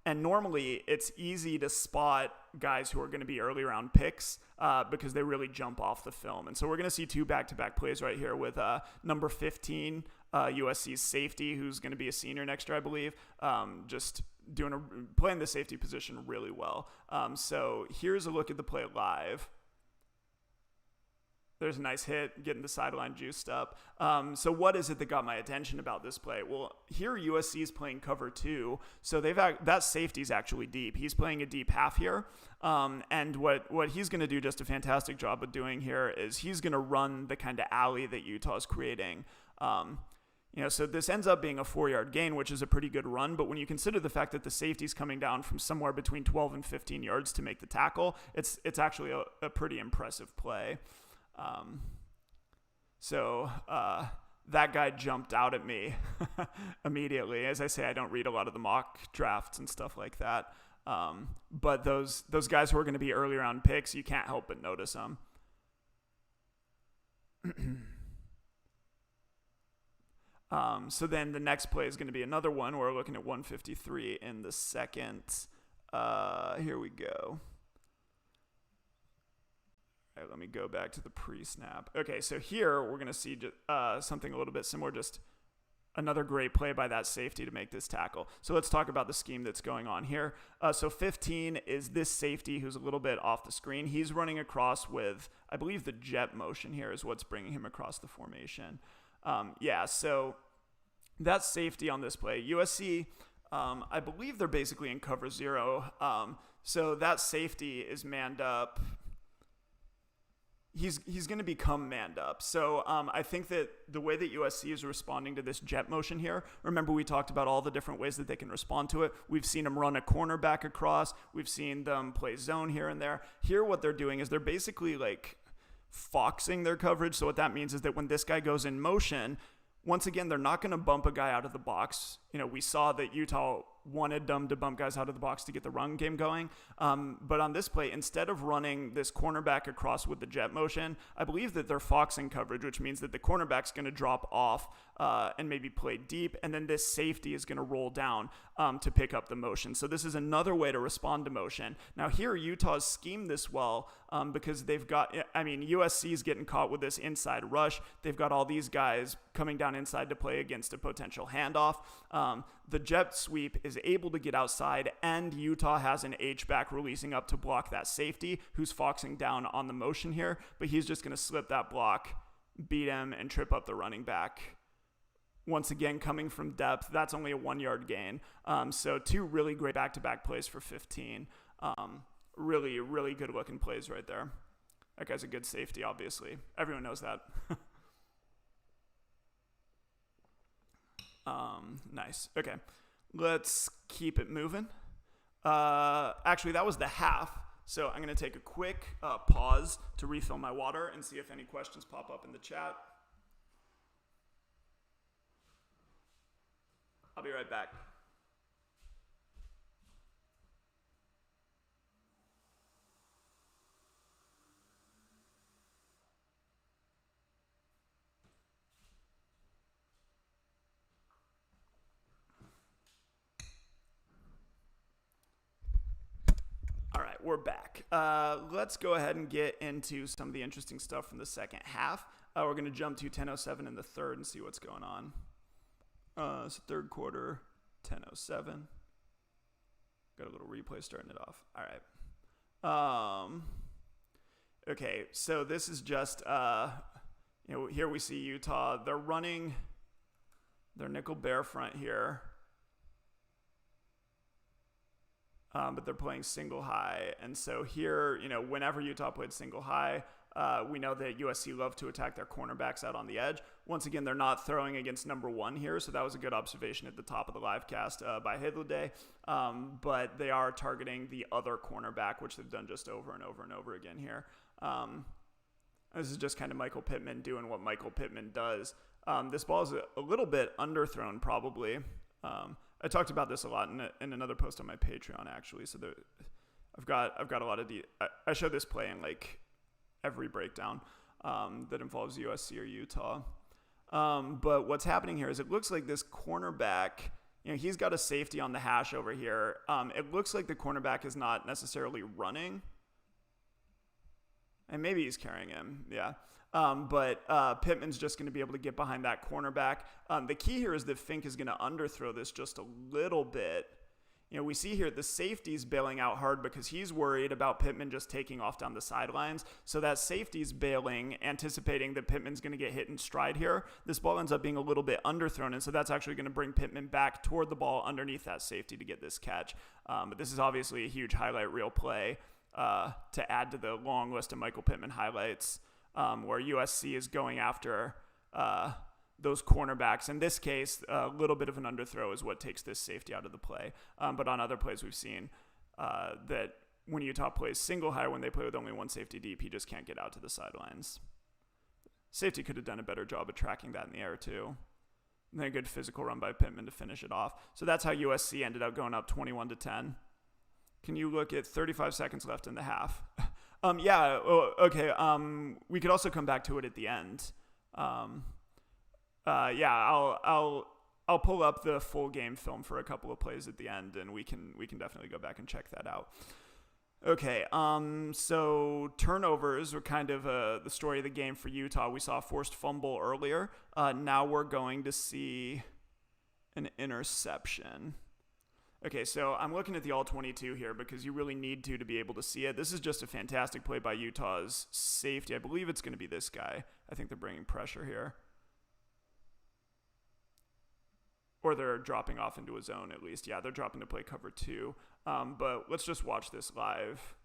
And normally it's easy to spot guys who are going to be early round picks because they really jump off the film. And so we're going to see two back-to-back plays right here with number 15, USC's safety, who's going to be a senior next year, I believe, just playing the safety position really well. So here's a look at the play live. There's a nice hit, getting the sideline juiced up. So what is it that got my attention about this play? Well, here USC is playing cover 2, so that safety's actually deep. He's playing a deep half here, and what he's going to do just a fantastic job of doing here is he's going to run the kind of alley that Utah's creating. You know, so this ends up being a 4-yard gain, which is a pretty good run. But when you consider the fact that the safety's coming down from somewhere between 12 and 15 yards to make the tackle, it's actually a pretty impressive play. That guy jumped out at me immediately. As I say, I don't read a lot of the mock drafts and stuff like that. But those guys who are going to be early round picks, you can't help but notice them. So then the next play is going to be another one. We're looking at 153 in the second. Here we go. All right, let me go back to the pre-snap. Okay, so here we're going to see something a little bit similar, just another great play by that safety to make this tackle. So let's talk about the scheme that's going on here. So 15 is this safety who's a little bit off the screen. He's running across with, I believe the jet motion here is what's bringing him across the formation. So That's safety on this play. USC, I believe they're basically in cover 0. So that safety is manned up. He's going to become manned up. So I think that the way that USC is responding to this jet motion here, remember we talked about all the different ways that they can respond to it. We've seen them run a cornerback across. We've seen them play zone here and there. Here what they're doing is they're basically like foxing their coverage. So what that means is that when this guy goes in motion, once again, they're not going to bump a guy out of the box. We saw that Utah wanted them to bump guys out of the box to get the run game going. But on this play, instead of running this cornerback across with the jet motion, I believe that they're foxing coverage, which means that the cornerback's going to drop off and maybe play deep, and then this safety is going to roll down to pick up the motion. So this is another way to respond to motion. Now here, Utah's schemed this well because they've got, USC's getting caught with this inside rush. They've got all these guys coming down inside to play against a potential handoff. The jet sweep is able to get outside, and Utah has an H-back releasing up to block that safety who's foxing down on the motion here, but he's just going to slip that block, beat him, and trip up the running back. Once again, coming from depth, that's only a 1-yard gain. So 2 really great back-to-back plays for 15. Really, really good-looking plays right there. That guy's a good safety, obviously. Everyone knows that. Nice. Okay. Let's keep it moving. Actually, that was the half. So I'm going to take a quick pause to refill my water and see if any questions pop up in the chat. I'll be right back. All right, we're back. Let's go ahead and get into some of the interesting stuff from the second half. We're going to jump to 10:07 in the third and see what's going on. So third quarter, 10:07. Got a little replay starting it off. All right. Okay, so this is just, here we see Utah. They're running their nickel bear front here. But they're playing single high. And so here, whenever Utah played single high, we know that USC love to attack their cornerbacks out on the edge. Once again, they're not throwing against number 1 here, so that was a good observation at the top of the live cast by Hidlade. But they are targeting the other cornerback, which they've done just over and over and over again here. This is just kind of Michael Pittman doing what Michael Pittman does. This ball is a little bit underthrown, probably. I talked about this a lot in another post on my Patreon, actually. So I've got a lot of I show this play in like every breakdown that involves USC or Utah. But what's happening here is it looks like this cornerback, he's got a safety on the hash over here. It looks like the cornerback is not necessarily running. And maybe he's carrying him, yeah. But Pittman's just going to be able to get behind that cornerback. The key here is that Fink is going to underthrow this just a little bit. We see here the safety's bailing out hard because he's worried about Pittman just taking off down the sidelines. So that safety's bailing, anticipating that Pittman's going to get hit in stride here. This ball ends up being a little bit underthrown, and so that's actually going to bring Pittman back toward the ball underneath that safety to get this catch. But this is obviously a huge highlight reel play to add to the long list of Michael Pittman highlights where USC is going after those cornerbacks. In this case, a little bit of an underthrow is what takes this safety out of the play. But on other plays, we've seen that when Utah plays single high, when they play with only one safety deep, he just can't get out to the sidelines. Safety could have done a better job of tracking that in the air, too. And then a good physical run by Pittman to finish it off. So that's how USC ended up going up 21-10. Can you look at 35 seconds left in the half? Yeah, okay. We could also come back to it at the end. Yeah, I'll pull up the full game film for a couple of plays at the end, and we can definitely go back and check that out. Okay, so turnovers were kind of the story of the game for Utah. We saw a forced fumble earlier. Now we're going to see an interception. Okay, so I'm looking at the all-22 here because you really need to be able to see it. This is just a fantastic play by Utah's safety. I believe it's going to be this guy. I think they're bringing pressure here. or they're dropping off into a zone at least. Yeah, they're dropping to play cover 2. But let's just watch this live.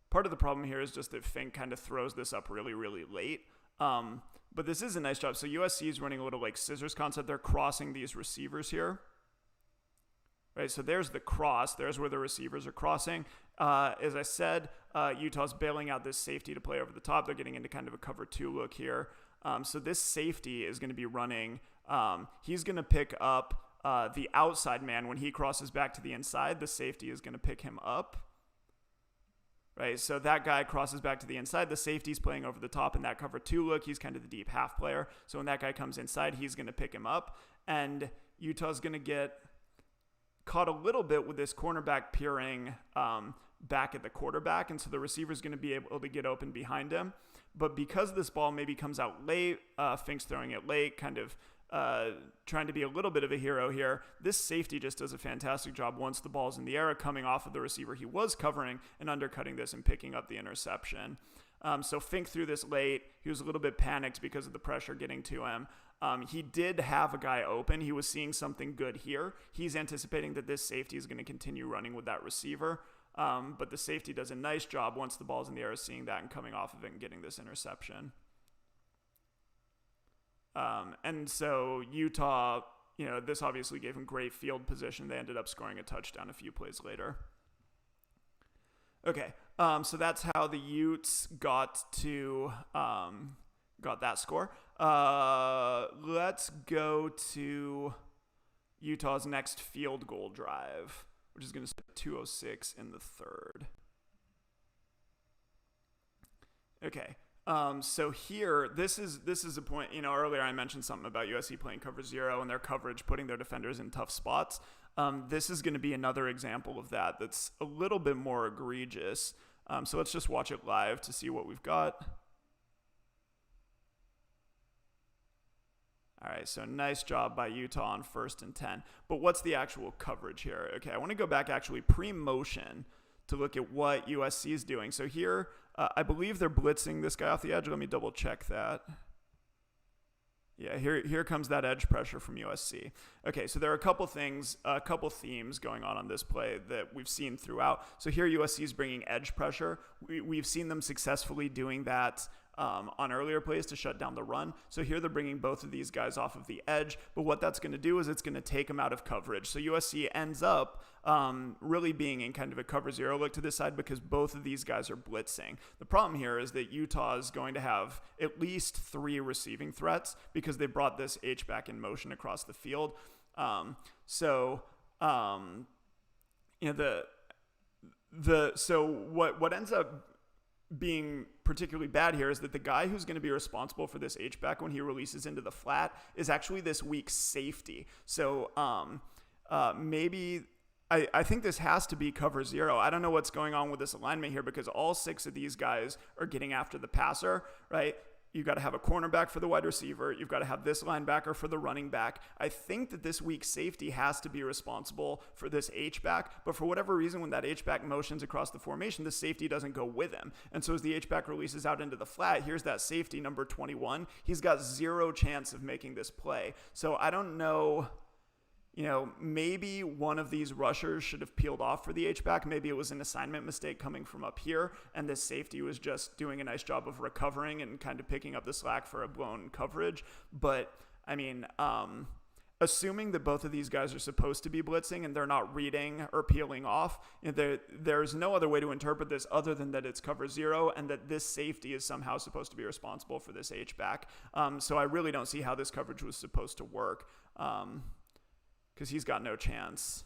Part of the problem here is just that Fink kind of throws this up really, really late. But this is a nice job. So USC is running a little like scissors concept. They're crossing these receivers here. Right, so there's the cross. There's where the receivers are crossing. As I said, Utah's bailing out this safety to play over the top. They're getting into kind of a cover 2 look here. So this safety is going to be running. He's going to pick up the outside man. When he crosses back to the inside, the safety is going to pick him up. Right, so that guy crosses back to the inside. The safety's playing over the top in that cover 2 look. He's kind of the deep half player. So when that guy comes inside, he's going to pick him up. And Utah's going to get caught a little bit with this cornerback peering back at the quarterback. And so the receiver's going to be able to get open behind him. But because this ball maybe comes out late, Fink's throwing it late, kind of trying to be a little bit of a hero here. This safety just does a fantastic job once the ball's in the air, coming off of the receiver he was covering and undercutting this and picking up the interception. So Fink threw this late. He was a little bit panicked because of the pressure getting to him. He did have a guy open. He was seeing something good here. He's anticipating that this safety is going to continue running with that receiver. But the safety does a nice job once the ball's in the air, seeing that and coming off of it and getting this interception. And so Utah, this obviously gave him great field position. They ended up scoring a touchdown a few plays later. Okay, so that's how the Utes got that score. Let's go to Utah's next field goal drive, which is going to start 2:06 in the third. Okay. So here, this is a point, earlier I mentioned something about USC playing cover 0 and their coverage, putting their defenders in tough spots. This is going to be another example of that that's a little bit more egregious. So let's just watch it live to see what we've got. All right, so nice job by Utah on 1st and 10. But what's the actual coverage here? Okay, I want to go back actually pre-motion to look at what USC is doing. So here, I believe they're blitzing this guy off the edge. Let me double check that. Yeah, here comes that edge pressure from USC. Okay, so there are a couple themes going on this play that we've seen throughout. So here USC is bringing edge pressure. We've seen them successfully doing that on earlier plays to shut down the run. So here they're bringing both of these guys off of the edge, but what that's going to do is it's going to take them out of coverage. So USC ends up really being in kind of a cover 0 look to this side because both of these guys are blitzing. The problem here is that Utah is going to have at least 3 receiving threats because they brought this H-back in motion across the field. So what ends up being particularly bad here is that the guy who's going to be responsible for this H-back when he releases into the flat is actually this weak safety. So maybe I think this has to be cover 0. I don't know what's going on with this alignment here because all 6 of these guys are getting after the passer, right? You've got to have a cornerback for the wide receiver. You've got to have this linebacker for the running back. I think that this weak safety has to be responsible for this H-back, but for whatever reason, when that H-back motions across the formation, the safety doesn't go with him. And so as the H-back releases out into the flat, here's that safety, number 21. He's got 0 chance of making this play. So I don't know. Maybe one of these rushers should have peeled off for the H-back. Maybe it was an assignment mistake coming from up here, and this safety was just doing a nice job of recovering and kind of picking up the slack for a blown coverage. But, assuming that both of these guys are supposed to be blitzing and they're not reading or peeling off, there's no other way to interpret this other than that it's cover 0 and that this safety is somehow supposed to be responsible for this H-back. So I really don't see how this coverage was supposed to work. Because he's got no chance.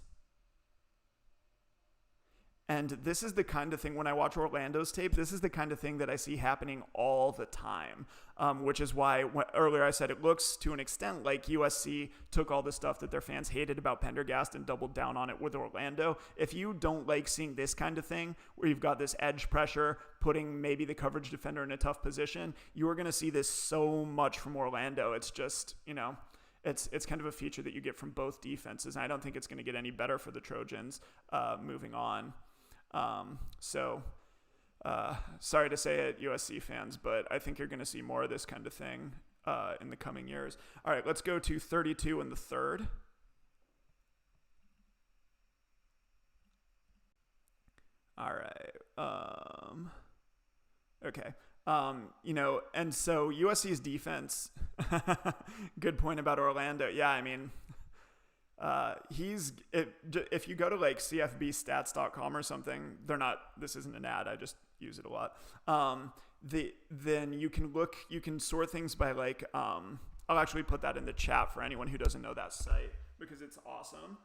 And this is the kind of thing, when I watch Orlando's tape, this is the kind of thing that I see happening all the time, which is why earlier I said it looks to an extent like USC took all the stuff that their fans hated about Pendergast and doubled down on it with Orlando. If you don't like seeing this kind of thing, where you've got this edge pressure, putting maybe the coverage defender in a tough position, you are going to see this so much from Orlando. It's just, It's kind of a feature that you get from both defenses, and I don't think it's going to get any better for the Trojans moving on. Sorry to say it, USC fans, but I think you're going to see more of this kind of thing in the coming years. All right, let's go to 32 in the third. All right. Okay. And so USC's defense, good point about Orlando. Yeah, I mean, if you go to like cfbstats.com or something, this isn't an ad, I just use it a lot. Then you can sort things by like, I'll actually put that in the chat for anyone who doesn't know that site because it's awesome.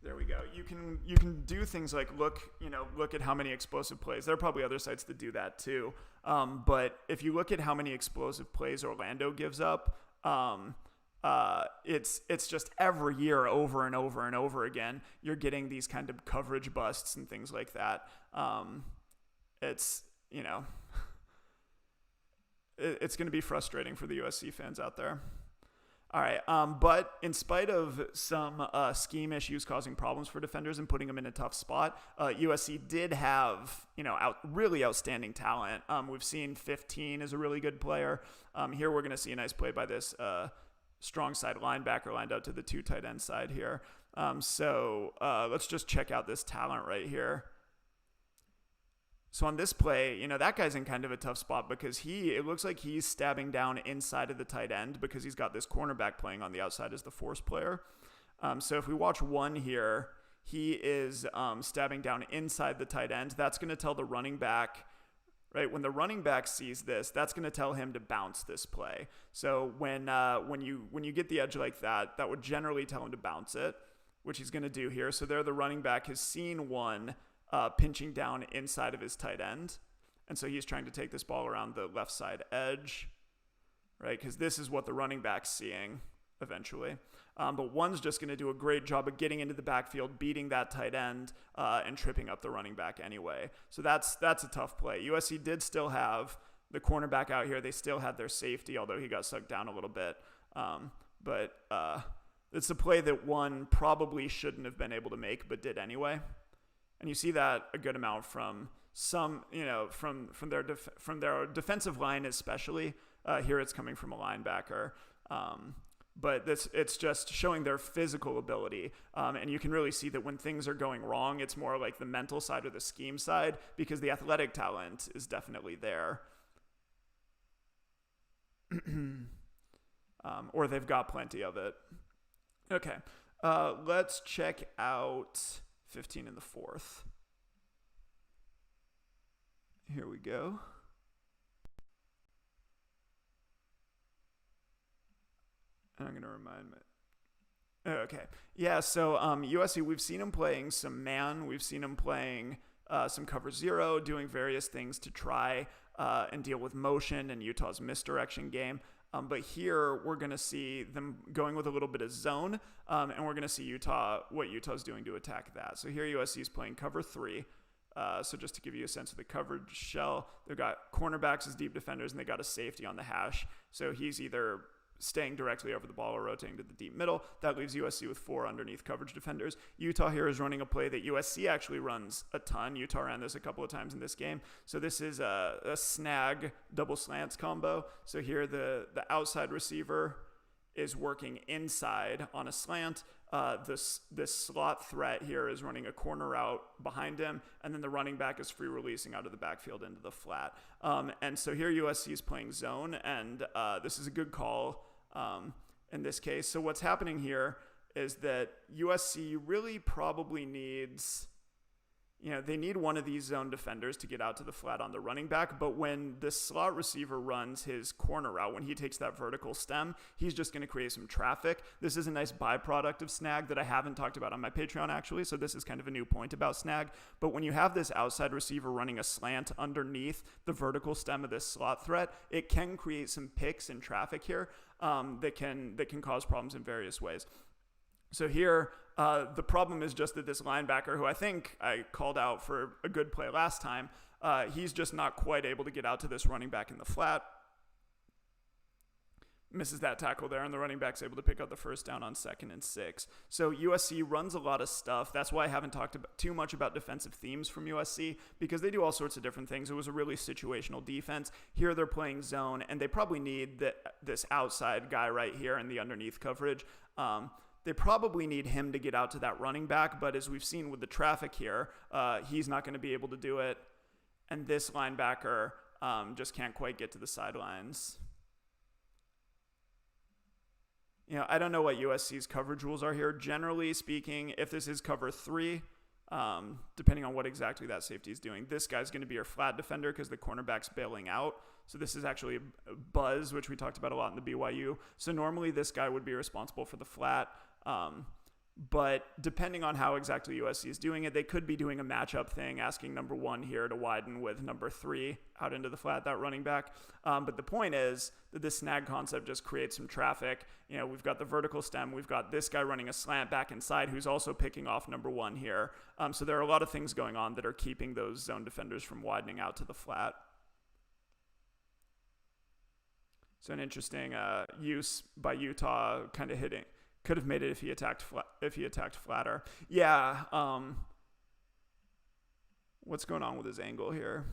There we go. You can do things like look at how many explosive plays. There are probably other sites that do that too. But if you look at how many explosive plays Orlando gives up, it's just every year over and over and over again, you're getting these kind of coverage busts and things like that. It's going to be frustrating for the USC fans out there. All right, but in spite of some scheme issues causing problems for defenders and putting them in a tough spot, USC did have really outstanding talent. We've seen 15 is a really good player. Here we're going to see a nice play by this strong side linebacker lined out to the 2 tight end side here. So let's just check out this talent right here. So on this play, that guy's in kind of a tough spot because it looks like he's stabbing down inside of the tight end because he's got this cornerback playing on the outside as the force player. So if we watch one here, he is stabbing down inside the tight end. That's going to tell the running back, right? When the running back sees this, that's going to tell him to bounce this play. So when you get the edge like that, that would generally tell him to bounce it, which he's going to do here. So there the running back has seen one pinching down inside of his tight end. And so he's trying to take this ball around the left side edge, right? Because this is what the running back's seeing eventually. But one's just going to do a great job of getting into the backfield, beating that tight end, and tripping up the running back anyway. So that's a tough play. USC did still have the cornerback out here. They still had their safety, although he got sucked down a little bit. But it's a play that one probably shouldn't have been able to make, but did anyway. And you see that a good amount from some, from their defensive line especially. Here it's coming from a linebacker. But it's just showing their physical ability. And you can really see that when things are going wrong, it's more like the mental side or the scheme side because the athletic talent is definitely there. Or they've got plenty of it. Okay, let's check out 15 in the 4th. Here we go. And I'm going to remind me. Okay. Yeah, so USC, we've seen him playing some man. We've seen him playing some cover zero, doing various things to try and deal with motion and Utah's misdirection game. But here we're going to see them going with a little bit of zone, and we're going to see what Utah's doing to attack that. So here USC is playing cover 3. So just to give you a sense of the coverage shell, they've got cornerbacks as deep defenders, and they got a safety on the hash. So he's either staying directly over the ball or rotating to the deep middle. That leaves USC with 4 underneath coverage defenders. Utah here is running a play that USC actually runs a ton. Utah ran this a couple of times in this game. So this is a snag double slants combo. So here the outside receiver is working inside on a slant. This slot threat here is running a corner route behind him, and then the running back is free releasing out of the backfield into the flat. And so here USC is playing zone, and this is a good call in this case. So what's happening here is that USC really probably needs, they need one of these zone defenders to get out to the flat on the running back. But when the slot receiver runs his corner route, when he takes that vertical stem, he's just going to create some traffic. This is a nice byproduct of snag that I haven't talked about on my Patreon, actually. So this is kind of a new point about snag. But when you have this outside receiver running a slant underneath the vertical stem of this slot threat, it can create some picks and traffic here that can cause problems in various ways. So here, the problem is just that this linebacker, who I think I called out for a good play last time, he's just not quite able to get out to this running back in the flat. Misses that tackle there, and the running back's able to pick up the first down on 2nd and 6. So USC runs a lot of stuff. That's why I haven't talked too much about defensive themes from USC, because they do all sorts of different things. It was a really situational defense. Here they're playing zone, and they probably need this outside guy right here in the underneath coverage. They probably need him to get out to that running back, but as we've seen with the traffic here, he's not going to be able to do it. And this linebacker just can't quite get to the sidelines. I don't know what USC's coverage rules are here. Generally speaking, if this is cover 3, depending on what exactly that safety is doing, this guy's going to be your flat defender because the cornerback's bailing out. So this is actually a buzz, which we talked about a lot in the BYU. So normally this guy would be responsible for the flat. But depending on how exactly USC is doing it, they could be doing a matchup thing, asking number 1 here to widen with number 3 out into the flat, that running back. But the point is that this snag concept just creates some traffic. We've got the vertical stem. We've got this guy running a slant back inside who's also picking off number 1 here. So there are a lot of things going on that are keeping those zone defenders from widening out to the flat. So an interesting use by Utah, kind of hitting. Could have made it if he attacked flatter. Yeah. What's going on with his angle here?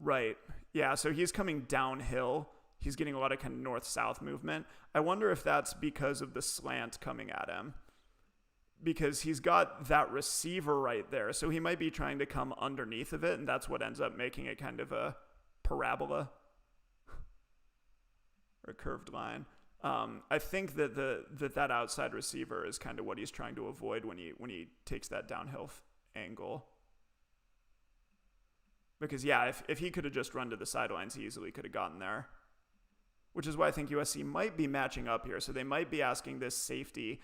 Right. Yeah. So he's coming downhill. He's getting a lot of kind of north-south movement. I wonder if that's because of the slant coming at him, because he's got that receiver right there. So he might be trying to come underneath of it, and that's what ends up making it kind of a parabola. Or a curved line. I think that that outside receiver is kind of what he's trying to avoid when he takes that downhill angle. Because yeah, if he could have just run to the sidelines, he easily could have gotten there. Which is why I think USC might be matching up here. So they might be asking this safety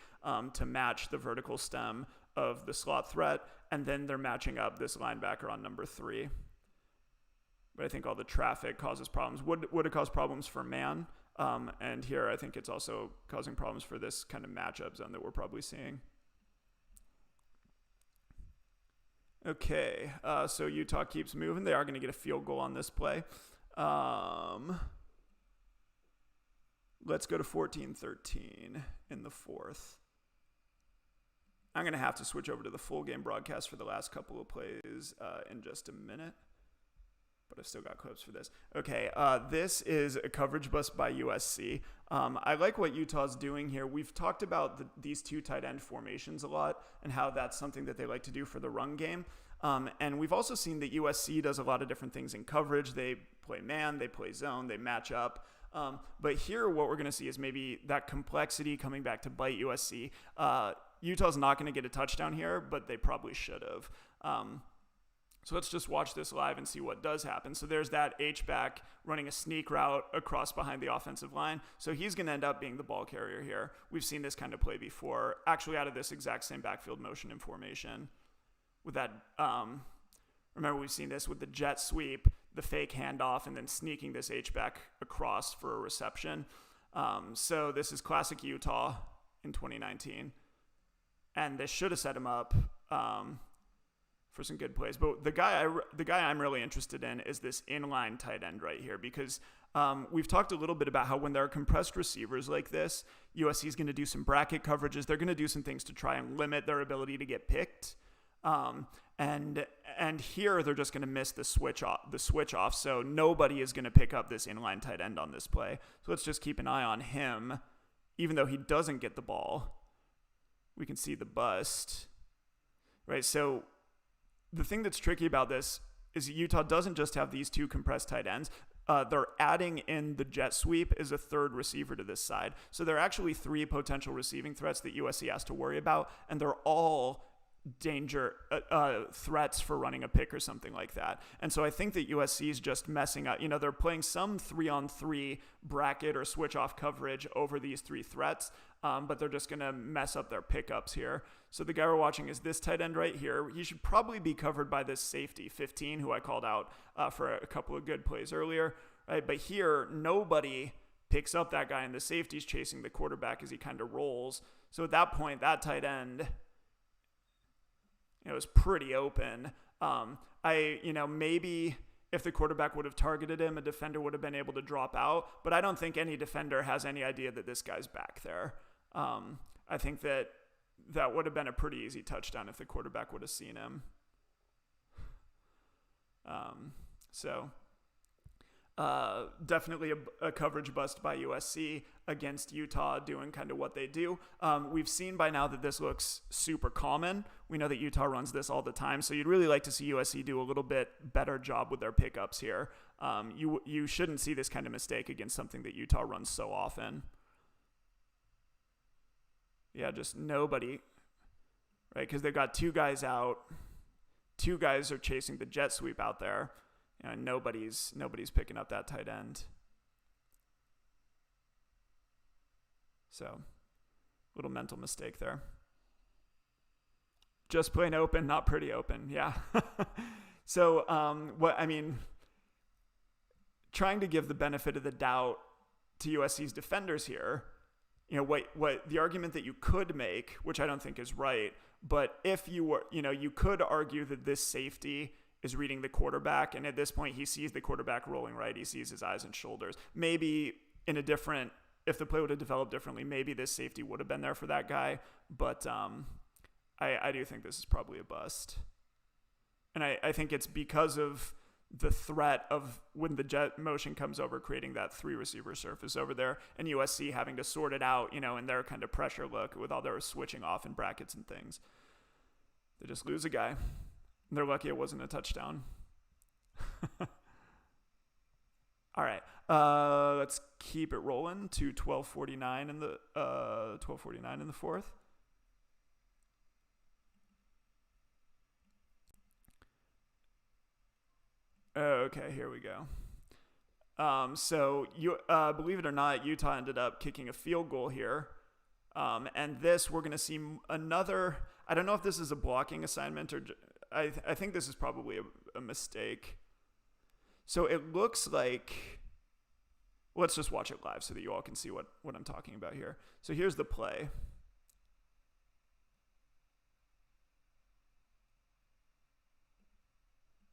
to match the vertical stem of the slot threat, and then they're matching up this linebacker on number 3. But I think all the traffic causes problems. Would it cause problems for man? And here I think it's also causing problems for this kind of matchup zone that we're probably seeing. Okay, so Utah keeps moving. They are going to get a field goal on this play. Let's go to 14-13 in the 4th. I'm going to have to switch over to the full game broadcast for the last couple of plays in just a minute. But I've still got clips for this. Okay, this is a coverage bust by USC. I like what Utah's doing here. We've talked about these 2 tight end formations a lot and how that's something that they like to do for the run game. And we've also seen that USC does a lot of different things in coverage. They play man, they play zone, they match up. But here what we're going to see is maybe that complexity coming back to bite USC. Utah's not going to get a touchdown here, but they probably should have. So let's just watch this live and see what does happen. So there's that H-back running a sneak route across behind the offensive line. So he's going to end up being the ball carrier here. We've seen this kind of play before, actually out of this exact same backfield motion and formation. With that, remember we've seen this with the jet sweep, the fake handoff, and then sneaking this H-back across for a reception. So this is classic Utah in 2019. And this should have set him up for some good plays. But the guy I'm really interested in is this inline tight end right here, because we've talked a little bit about how when there are compressed receivers like this, USC is going to do some bracket coverages. They're going to do some things to try and limit their ability to get picked. And here they're just going to miss the switch off. So nobody is going to pick up this inline tight end on this play. So let's just keep an eye on him. Even though he doesn't get the ball, we can see the bust, right? So the thing that's tricky about this is Utah doesn't just have these 2 compressed tight ends. They're adding in the jet sweep as a 3rd receiver to this side. So there are actually 3 potential receiving threats that USC has to worry about, and they're all danger threats for running a pick or something like that. And so I think that USC is just messing up. They're playing some 3-on-3 bracket or switch off coverage over these 3 threats, but they're just going to mess up their pickups here. So the guy we're watching is this tight end right here. He should probably be covered by this safety, 15, who I called out for a couple of good plays earlier. Right? But here, nobody picks up that guy, and the safety's chasing the quarterback as he kind of rolls. So at that point, that tight end, it was pretty open. Maybe if the quarterback would have targeted him, a defender would have been able to drop out. But I don't think any defender has any idea that this guy's back there. I think that would have been a pretty easy touchdown if the quarterback would have seen him. Definitely a coverage bust by USC against Utah doing kind of what they do. We've seen by now that this looks super common. We know that Utah runs this all the time, so you'd really like to see USC do a little bit better job with their pickups here. You shouldn't see this kind of mistake against something that Utah runs so often. Yeah, just nobody, right? Because they've got two guys out. Two guys are chasing the jet sweep out there. And nobody's picking up that tight end. So, little mental mistake there. Just plain open, not pretty open. Yeah. So, trying to give the benefit of the doubt to USC's defenders here, what the argument that you could make, which I don't think is right, but if you were, you could argue that this safety is reading the quarterback, and at this point he sees the quarterback rolling right, he sees his eyes and shoulders. Maybe if the play would have developed differently, maybe this safety would have been there for that guy, but I do think this is probably a bust. And I think it's because of the threat of when the jet motion comes over, creating that 3 receiver surface over there, and USC having to sort it out, in their kind of pressure look with all their switching off and brackets and things. They just lose a guy. They're lucky it wasn't a touchdown. All right, let's keep it rolling to 12:49 in the 12:49 in the fourth. Okay, here we go. So you believe it or not, Utah ended up kicking a field goal here, and this we're going to see another. I don't know if this is a blocking assignment or. I think this is probably a mistake. So it looks like, let's just watch it live so that you all can see what I'm talking about here. So here's the play.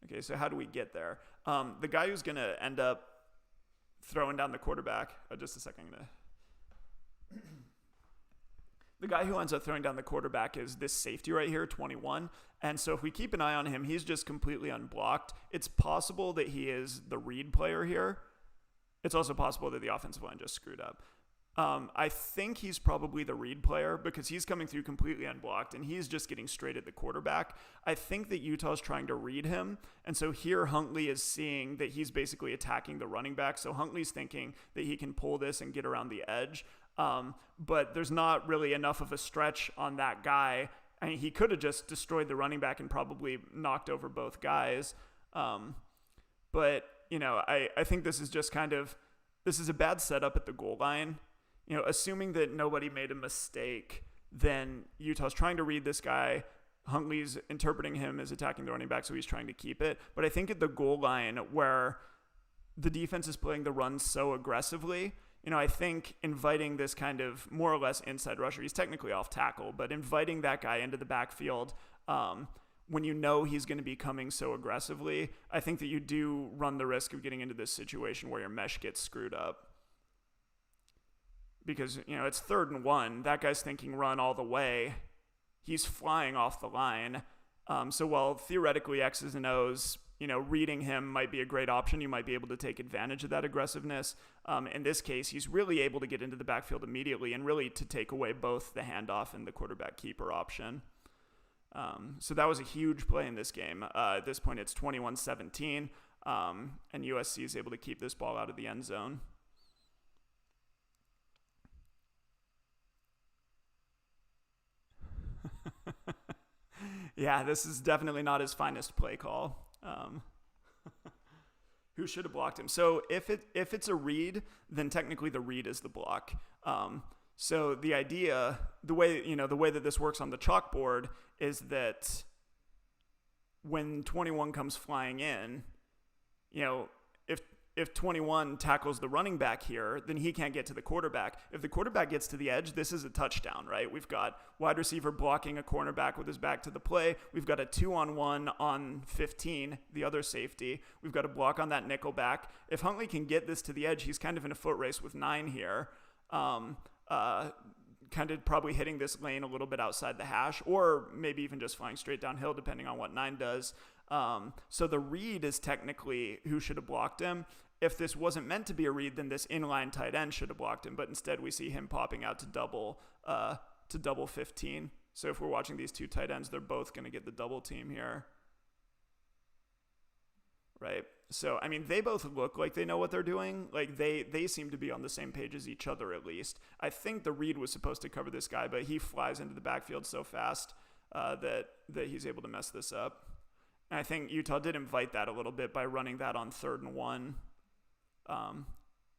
Okay, so how do we get there? The guy who's going to end up throwing down the quarterback, just a second. The guy who ends up throwing down the quarterback is this safety right here, 21. And so if we keep an eye on him, he's just completely unblocked. It's possible that he is the read player here. It's also possible that the offensive line just screwed up. I think he's probably the read player because he's coming through completely unblocked and he's just getting straight at the quarterback. I think that Utah's trying to read him. And so here Huntley is seeing that he's basically attacking the running back. So Huntley's thinking that he can pull this and get around the edge. But there's not really enough of a stretch on that guy. I mean, he could have just destroyed the running back and probably knocked over both guys. But, I think this is just this is a bad setup at the goal line. Assuming that nobody made a mistake, then Utah's trying to read this guy. Huntley's interpreting him as attacking the running back, so he's trying to keep it. But I think at the goal line where the defense is playing the run so aggressively, I think inviting this kind of more or less inside rusher, he's technically off tackle, but inviting that guy into the backfield when he's going to be coming so aggressively, I think that you do run the risk of getting into this situation where your mesh gets screwed up. Because, it's 3rd and 1. That guy's thinking run all the way. He's flying off the line. So while theoretically X's and O's, reading him might be a great option. You might be able to take advantage of that aggressiveness. In this case, he's really able to get into the backfield immediately and really to take away both the handoff and the quarterback keeper option. So that was a huge play in this game. At this point, it's 21-17, and USC is able to keep this ball out of the end zone. Yeah, this is definitely not his finest play call. Who should have blocked him? So if it's a read, then technically the read is the block. So the idea, the way that this works on the chalkboard is that when 21 comes flying in, if 21 tackles the running back here, then he can't get to the quarterback. If the quarterback gets to the edge, this is a touchdown, right? We've got wide receiver blocking a cornerback with his back to the play. We've got a 2-on-1 on 15, the other safety. We've got a block on that nickel back. If Huntley can get this to the edge, he's kind of in a foot race with 9 here. Kind of probably hitting this lane a little bit outside the hash, or maybe even just flying straight downhill, depending on what 9 does. So the read is technically who should have blocked him. if this wasn't meant to be a read, then this inline tight end should have blocked him. But instead, we see him popping out to double 15. So if we're watching these two tight ends, they're both going to get the double team here. Right? So, I mean, they both look like they know what they're doing. Like, they seem to be on the same page as each other, at least. I think the read was supposed to cover this guy, but he flies into the backfield so fast that he's able to mess this up. And I think Utah did invite that a little bit by running that on 3rd and 1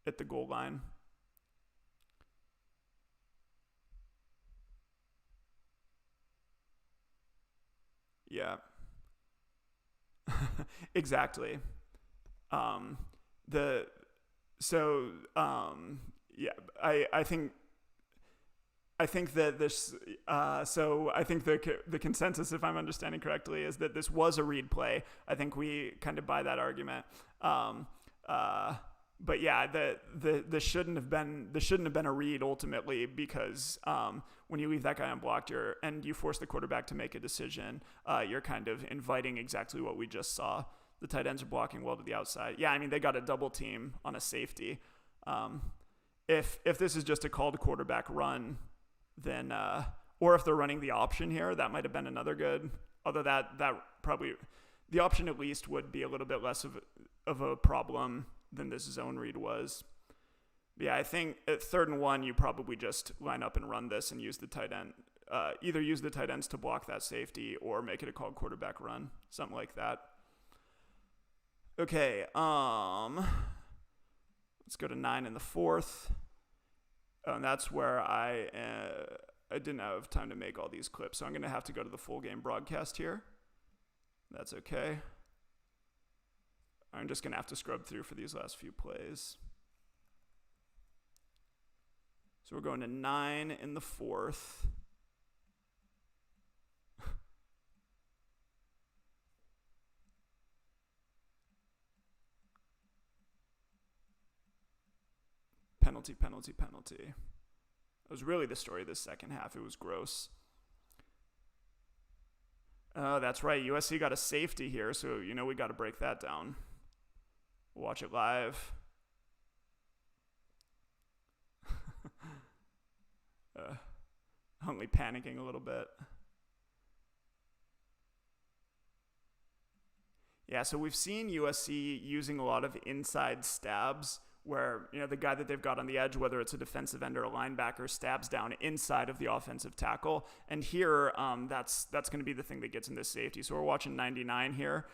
at the goal line. Yeah. Exactly. I think that this, so I think the consensus, if I'm understanding correctly, is that this was a read play. I think we kind of buy that argument. But yeah, this shouldn't have been a read ultimately, because when you leave that guy unblocked and you force the quarterback to make a decision, you're kind of inviting exactly what we just saw. The tight ends are blocking well to the outside. Yeah, I mean, they got a double team on a safety. If this is just a called quarterback run, then or if they're running the option here, that might have been another good. Although that probably, the option at least would be a little bit less of a problem than this zone read was. But yeah, I think at 3rd and 1, you probably just line up and run this and use the tight end. Either use the tight ends to block that safety or make it a called quarterback run, something like that. Okay, let's go to 9 in the 4th. Oh, and that's where I didn't have time to make all these clips, so I'm going to have to go to the full game broadcast here. That's okay. I'm just going to have to scrub through for these last few plays. So we're going to 9 in the 4th. Penalty, penalty, penalty. It was really the story of this second half. It was gross. That's right. USC got a safety here, so we got to break that down. We'll watch it live. Huntley panicking a little bit. Yeah, so we've seen USC using a lot of inside stabs where, the guy that they've got on the edge, whether it's a defensive end or a linebacker, stabs down inside of the offensive tackle. And here, that's going to be the thing that gets in this safety. So we're watching 99 here.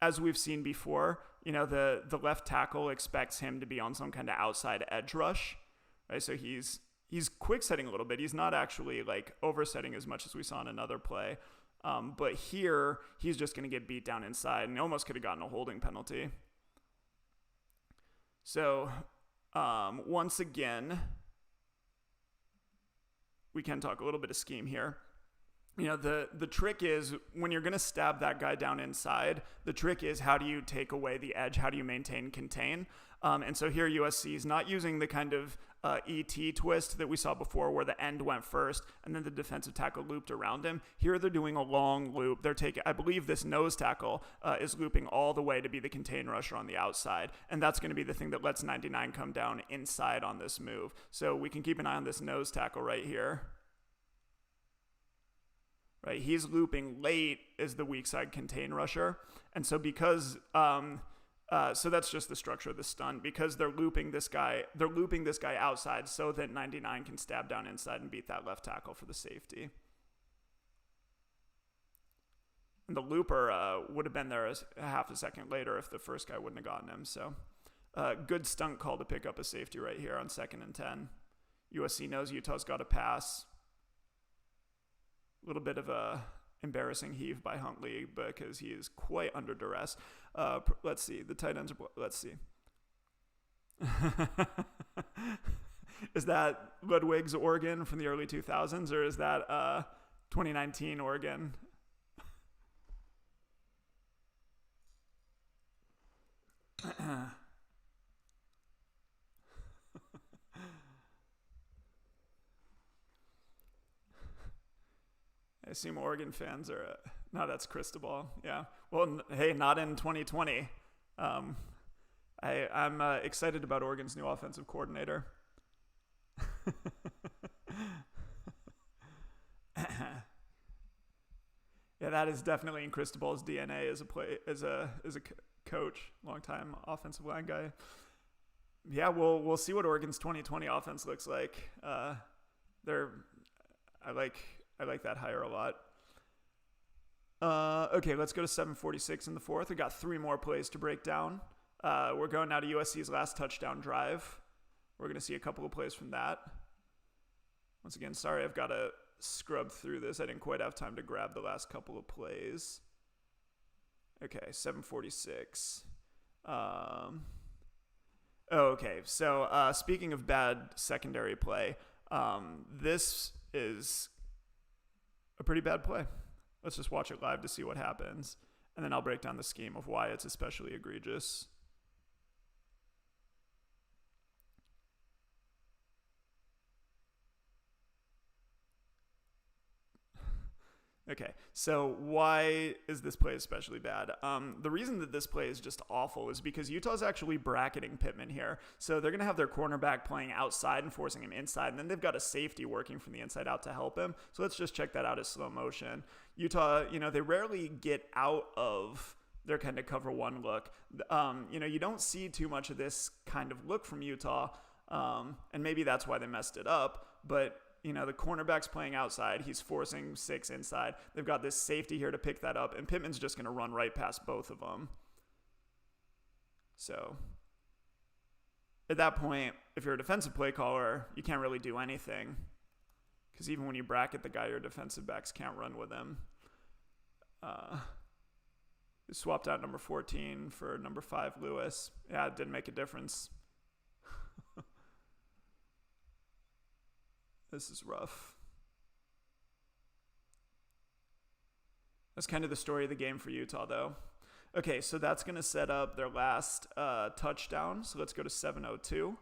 As we've seen before, the left tackle expects him to be on some kind of outside edge rush, right? So he's quick setting a little bit. He's not actually like oversetting as much as we saw in another play. But here, he's just going to get beat down inside and almost could have gotten a holding penalty. So, once again, we can talk a little bit of scheme here. The trick is when you're going to stab that guy down inside, the trick is how do you take away the edge? How do you maintain contain? And so here USC is not using the kind of ET twist that we saw before where the end went first and then the defensive tackle looped around him. Here they're doing a long loop. They're taking, I believe this nose tackle is looping all the way to be the contain rusher on the outside. And that's going to be the thing that lets 99 come down inside on this move. So we can keep an eye on this nose tackle right here. Right, he's looping late as the weak side contain rusher. And so because so that's just the structure of the stunt, because they're looping this guy outside so that 99 can stab down inside and beat that left tackle for the safety. And the looper would have been there a half a second later if the first guy wouldn't have gotten him. So good stunt call to pick up a safety right here on 2nd and 10. USC knows Utah's got to pass. A little bit of a embarrassing heave by Huntley because he is quite under duress. Let's see. The tight ends are... Let's see. Is that Ludwig's Oregon from the early 2000s, or is that 2019 Oregon? I assume Oregon fans are... no, that's Cristobal. Yeah. Well, hey, not in 2020. I'm excited about Oregon's new offensive coordinator. Yeah, that is definitely in Cristobal's DNA as a coach, longtime offensive line guy. Yeah, we'll see what Oregon's 2020 offense looks like. I like that hire a lot. Okay, let's go to 7:46 in the fourth. We got 3 more plays to break down. We're going now to USC's last touchdown drive. We're going to see a couple of plays from that. Once again, sorry, I've got to scrub through this. I didn't quite have time to grab the last couple of plays. Okay, 7:46. Okay, so speaking of bad secondary play, this is a pretty bad play. Let's just watch it live to see what happens, and then I'll break down the scheme of why it's especially egregious. Okay, so why is this play especially bad? The reason that this play is just awful is because Utah's actually bracketing Pittman here. So they're going to have their cornerback playing outside and forcing him inside, and then they've got a safety working from the inside out to help him. So let's just check that out as slow motion. Utah, they rarely get out of their kind of cover one look. You don't see too much of this kind of look from Utah, and maybe that's why they messed it up, but the cornerback's playing outside. He's forcing 6 inside. They've got this safety here to pick that up, and Pittman's just going to run right past both of them. So at that point, if you're a defensive play caller, you can't really do anything, because even when you bracket the guy, your defensive backs can't run with him. Swapped out number 14 for number 5, Lewis. Yeah, it didn't make a difference. This is rough. That's kind of the story of the game for Utah, though. Okay, so that's going to set up their last touchdown. So let's go to 7:02.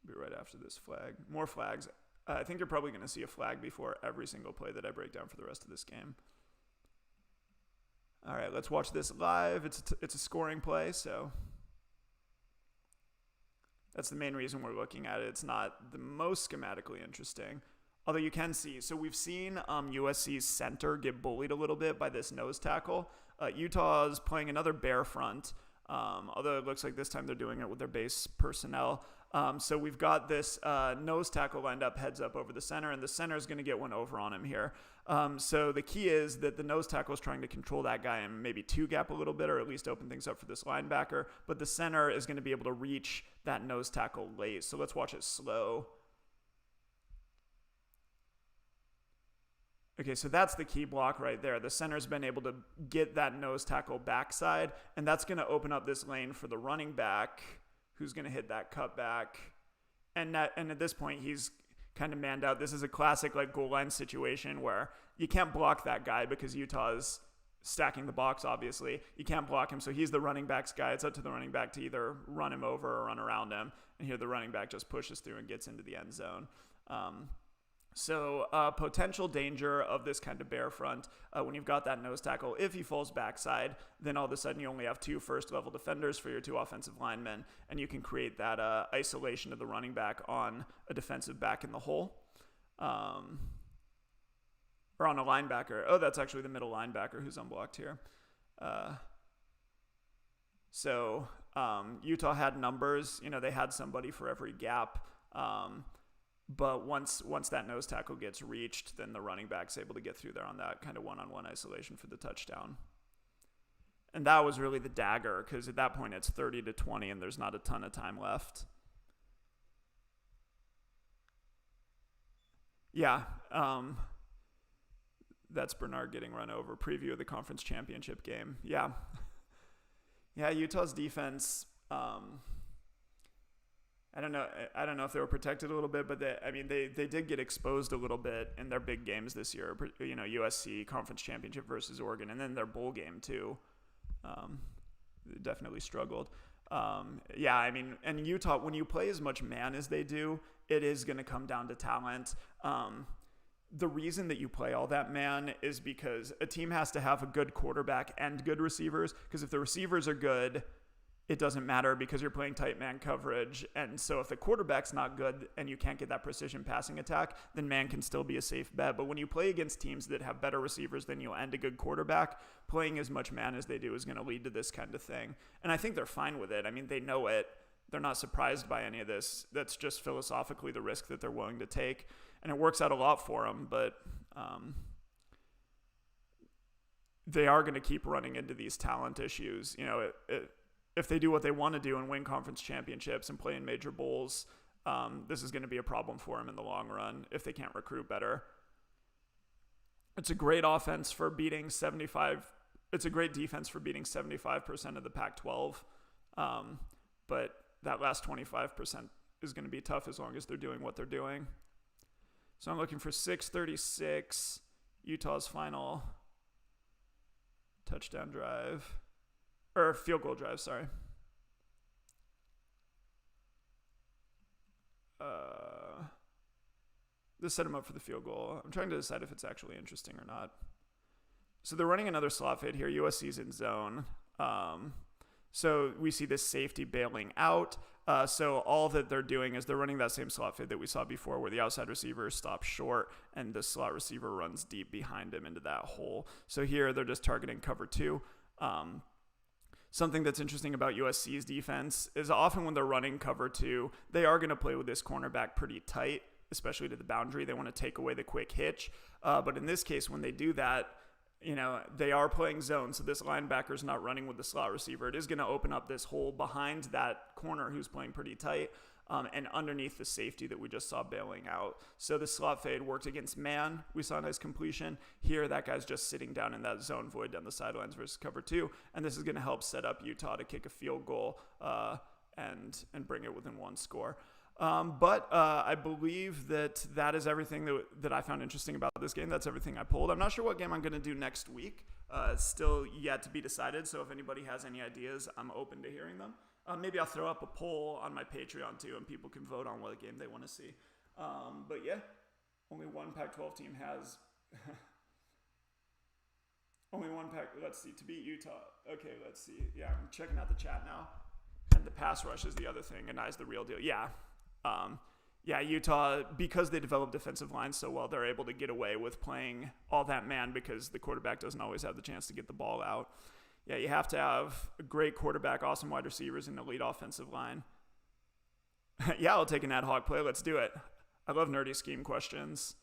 Be right after this flag. More flags. I think you're probably going to see a flag before every single play that I break down for the rest of this game. All right, let's watch this live. It's a scoring play, so that's the main reason we're looking at it. It's not the most schematically interesting, although you can see. So we've seen USC's center get bullied a little bit by this nose tackle. Utah's playing another bear front, although it looks like this time they're doing it with their base personnel. So we've got this nose tackle lined up heads up over the center, and the center is going to get one over on him here. So the key is that the nose tackle is trying to control that guy and maybe two-gap a little bit, or at least open things up for this linebacker. But the center is going to be able to reach that nose tackle late. So let's watch it slow. Okay, so that's the key block right there. The center's been able to get that nose tackle backside, and that's going to open up this lane for the running back, who's going to hit that cutback. And at this point, he's kind of manned out. This is a classic goal line situation where you can't block that guy because Utah is stacking the box, obviously. You can't block him, so he's the running back's guy. It's up to the running back to either run him over or run around him. And here the running back just pushes through and gets into the end zone. So potential danger of this kind of bear front when you've got that nose tackle. If he falls backside, then all of a sudden you only have 2 first-level defenders for your 2 offensive linemen, and you can create that isolation of the running back on a defensive back in the hole. Or on a linebacker. Oh, that's actually the middle linebacker who's unblocked here. So Utah had numbers. They had somebody for every gap. But once that nose tackle gets reached, then the running back's able to get through there on that kind of one-on-one isolation for the touchdown. And that was really the dagger, because at that point it's 30-20 and there's not a ton of time left. Yeah, that's Bernard getting run over. Preview of the conference championship game. Yeah, Utah's defense. I don't know if they were protected a little bit, but they did get exposed a little bit in their big games this year. USC conference championship versus Oregon, and then their bowl game too. They definitely struggled. And Utah, when you play as much man as they do, it is going to come down to talent. the reason that you play all that man is because a team has to have a good quarterback and good receivers. Because if the receivers are good, it doesn't matter because you're playing tight man coverage. And so if the quarterback's not good and you can't get that precision passing attack, then man can still be a safe bet. But when you play against teams that have better receivers than you and a good quarterback, playing as much man as they do is going to lead to this kind of thing. And I think they're fine with it. I mean, they know it. They're not surprised by any of this. That's just philosophically the risk that they're willing to take. And it works out a lot for them, but they are going to keep running into these talent issues. You know, if they do what they want to do and win conference championships and play in major bowls, this is going to be a problem for them in the long run if they can't recruit better. It's a great offense for beating 75. It's a great defense for beating 75% of the Pac-12. But that last 25% is going to be tough as long as they're doing what they're doing. So I'm looking for 6:36, Utah's final touchdown drive. Or field goal drive, sorry. This set him up for the field goal. I'm trying to decide if it's actually interesting or not. So they're running another slot fade here. USC's in zone. So we see this safety bailing out. So all that they're doing is they're running that same slot fade that we saw before where the outside receiver stops short and the slot receiver runs deep behind him into that hole. So here they're just targeting cover 2. Something that's interesting about USC's defense is often when they're running cover 2, they are going to play with this cornerback pretty tight, especially to the boundary. They want to take away the quick hitch. But in this case, when they do that, you know, they are playing zone. So this linebacker's not running with the slot receiver. It is going to open up this hole behind that corner who's playing pretty tight. And underneath the safety that we just saw bailing out. So the slot fade worked against man. We saw a nice completion. Here, that guy's just sitting down in that zone void down the sidelines versus cover 2. And this is going to help set up Utah to kick a field goal and bring it within one score. But I believe that is everything that I found interesting about this game. That's everything I pulled. I'm not sure what game I'm going to do next week. It's still yet to be decided. So if anybody has any ideas, I'm open to hearing them. Maybe I'll throw up a poll on my Patreon too, and people can vote on what game they want to see. But yeah, only one Pac-12 team has. Only one Pac. Let's see, to beat Utah. Okay, let's see. Yeah, I'm checking out the chat now. And the pass rush is the other thing, and that's the real deal. Yeah. Yeah, Utah, because they develop defensive lines so well, they're able to get away with playing all that man because the quarterback doesn't always have the chance to get the ball out. Yeah, you have to have a great quarterback, awesome wide receivers, and an elite offensive line. Yeah, I'll take an ad hoc play. Let's do it. I love nerdy scheme questions.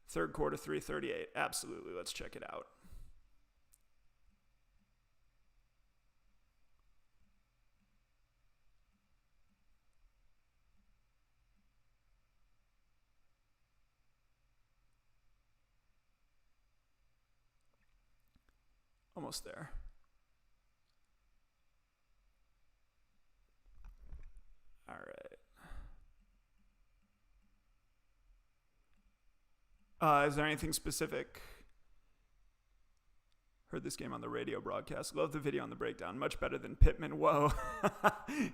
Third quarter, 3:38. Absolutely. Let's check it out. Almost there. All right. Is there anything specific? Heard this game on the radio broadcast. Love the video on the breakdown. Much better than Pittman. Whoa.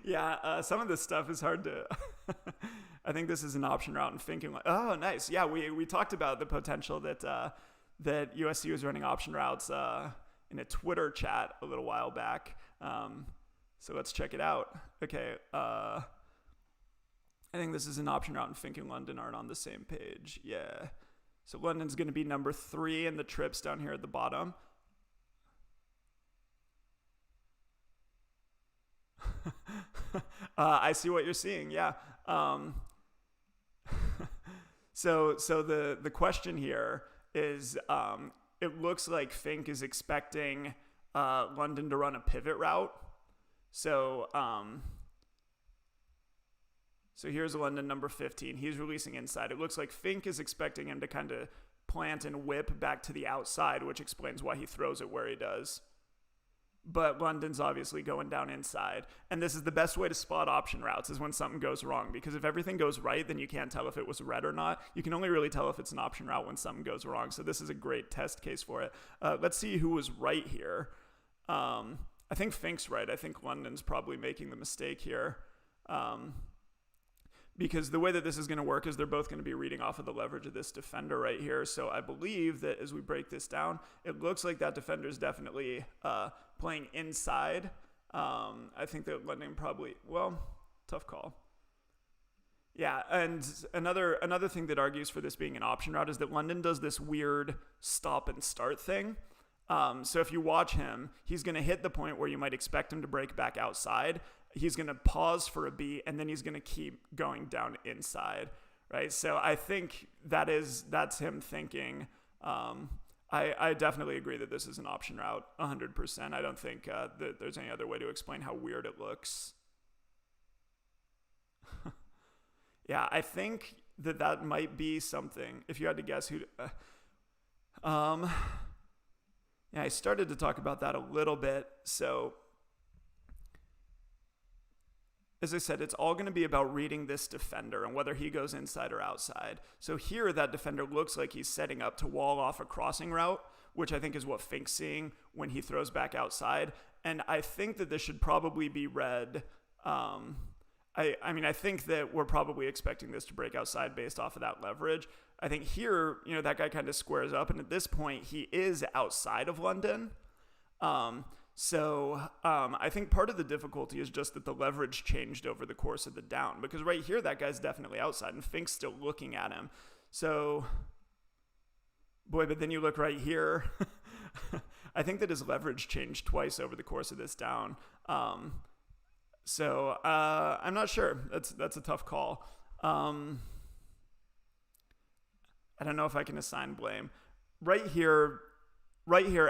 Yeah, some of this stuff is hard to... I think this is an option route and thinking like, oh, nice. Yeah, we talked about the potential that USC was running option routes in a Twitter chat a little while back. So let's check it out. Okay. I think this is an option route and Fink and London aren't on the same page. Yeah. So London's going to be number 3 and the trips down here at the bottom. I see what you're seeing. Yeah. So the question here is, it looks like Fink is expecting London to run a pivot route. So here's London number 15. He's releasing inside. It looks like Fink is expecting him to kind of plant and whip back to the outside, which explains why he throws it where he does. But London's obviously going down inside. And this is the best way to spot option routes is when something goes wrong. Because if everything goes right, then you can't tell if it was red or not. You can only really tell if it's an option route when something goes wrong. So this is a great test case for it. Let's see who was right here. I think Fink's right. I think London's probably making the mistake here. Because the way that this is going to work is they're both going to be reading off of the leverage of this defender right here. So I believe that as we break this down, it looks like that defender is definitely playing inside. I think that London probably, well, tough call. Yeah, and another thing that argues for this being an option route is that London does this weird stop and start thing. So if you watch him, he's going to hit the point where you might expect him to break back outside. He's going to pause for a beat, and then he's going to keep going down inside, right? So I think that's him thinking. I definitely agree that this is an option route, 100%. I don't think that there's any other way to explain how weird it looks. Yeah, I think that might be something. If you had to guess who... yeah, I started to talk about that a little bit, so... As I said, it's all going to be about reading this defender and whether he goes inside or outside. So here, that defender looks like he's setting up to wall off a crossing route, which I think is what Fink's seeing when he throws back outside. And I think that this should probably be read. I mean, I think that we're probably expecting this to break outside based off of that leverage. I think here, that guy kind of squares up. And at this point, he is outside of London. So I think part of the difficulty is just that the leverage changed over the course of the down. Because right here, that guy's definitely outside, and Fink's still looking at him. So, boy, but then you look right here. I think that his leverage changed twice over the course of this down. So I'm not sure. That's a tough call. I don't know if I can assign blame. Right here,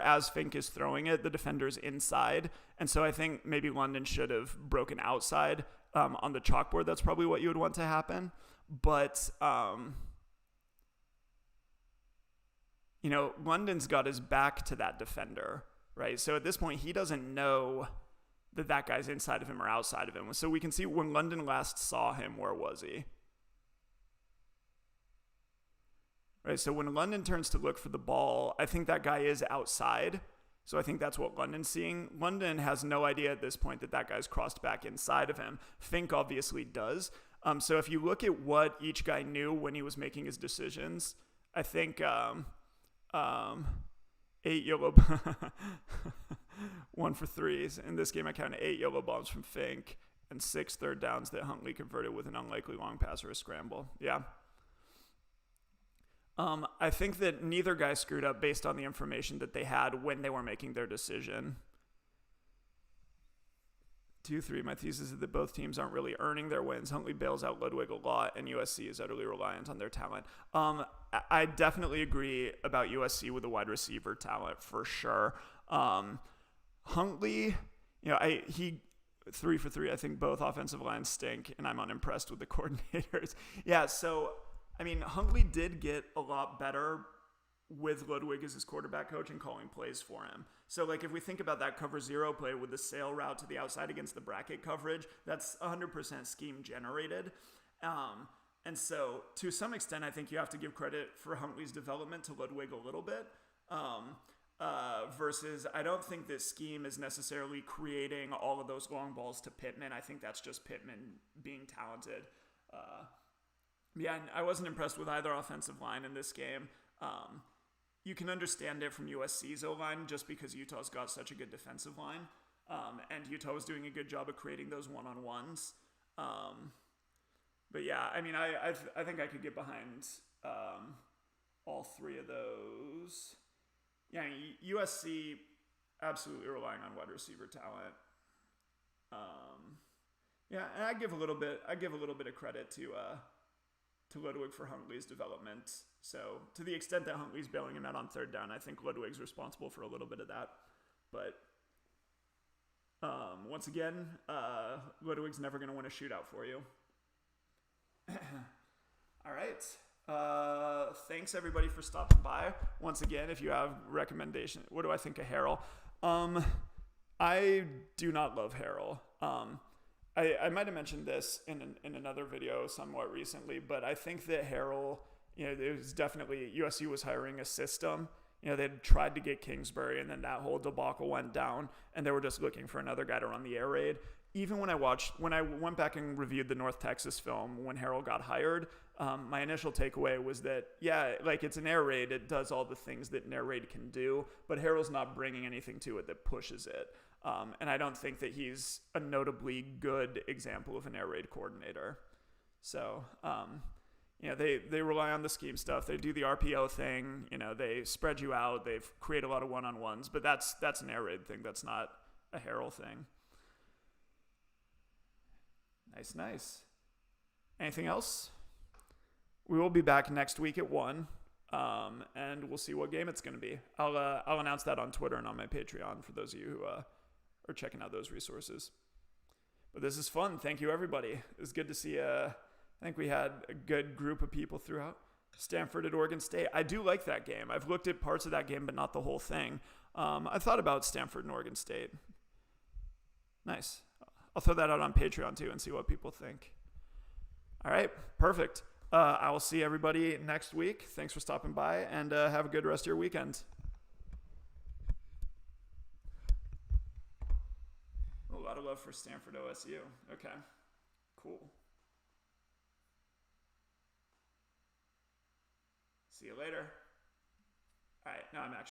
as Fink is throwing it, the defender's inside. And so I think maybe London should have broken outside on the chalkboard. That's probably what you would want to happen. But, London's got his back to that defender, right? So at this point, he doesn't know that guy's inside of him or outside of him. So we can see when London last saw him, where was he? Right, so when London turns to look for the ball, I think that guy is outside. So I think that's what London's seeing. London has no idea at this point that guy's crossed back inside of him. Fink obviously does. So if you look at what each guy knew when he was making his decisions, I think 8 yellow, 1 for 3s. In this game, I counted 8 yellow bombs from Fink and 6 third downs that Huntley converted with an unlikely long pass or a scramble. Yeah. I think that neither guy screwed up based on the information that they had when they were making their decision. 2-3, my thesis is that both teams aren't really earning their wins. Huntley bails out Ludwig a lot, and USC is utterly reliant on their talent. I definitely agree about USC with the wide receiver talent, for sure. Huntley, he 3 for 3. I think both offensive lines stink, and I'm unimpressed with the coordinators. Yeah, so... I mean, Huntley did get a lot better with Ludwig as his quarterback coach and calling plays for him. So, if we think about that cover 0 play with the sail route to the outside against the bracket coverage, that's 100% scheme generated. And so, to some extent, I think you have to give credit for Huntley's development to Ludwig a little bit. Versus, I don't think this scheme is necessarily creating all of those long balls to Pittman. I think that's just Pittman being talented. Yeah, I wasn't impressed with either offensive line in this game. You can understand it from USC's O-line just because Utah's got such a good defensive line. And Utah was doing a good job of creating those one-on-ones. But yeah, I mean, I think I could get behind all 3 of those. Yeah, USC absolutely relying on wide receiver talent. Yeah, and I give a little bit of credit to Ludwig for Huntley's development. So to the extent that Huntley's bailing him out on third down, I think Ludwig's responsible for a little bit of that. But once again, Ludwig's never going to win a shootout for you. All right. Thanks everybody for stopping by. Once again, if you have recommendations, what do I think of Harrell? I do not love Harrell. I might have mentioned this in another video somewhat recently, but I think that Harrell, it was definitely, USC was hiring a system, You know, they'd tried to get Kingsbury, and then that whole debacle went down, and they were just looking for another guy to run the air raid. Even when I went back and reviewed the North Texas film when Harrell got hired, my initial takeaway was that, yeah, like it's an air raid. It does all the things that an air raid can do, but Harrell's not bringing anything to it that pushes it. And I don't think that he's a notably good example of an air raid coordinator. So, you know, they rely on the scheme stuff. They do the RPO thing. You know, they spread you out. They create a lot of one-on-ones, but that's an air raid thing. That's not a Harrell thing. Nice. Anything else? We will be back next week at 1, and we'll see what game it's going to be. I'll announce that on Twitter and on my Patreon for those of you who are checking out those resources. But this is fun. Thank you, everybody. It was good to see. I think we had a good group of people throughout. Stanford at Oregon State. I do like that game. I've looked at parts of that game, but not the whole thing. I thought about Stanford and Oregon State. Nice. I'll throw that out on Patreon too and see what people think. All right, perfect. I will see everybody next week. Thanks for stopping by, and have a good rest of your weekend. A lot of love for Stanford OSU. Okay, cool. See you later. All right, now I'm actually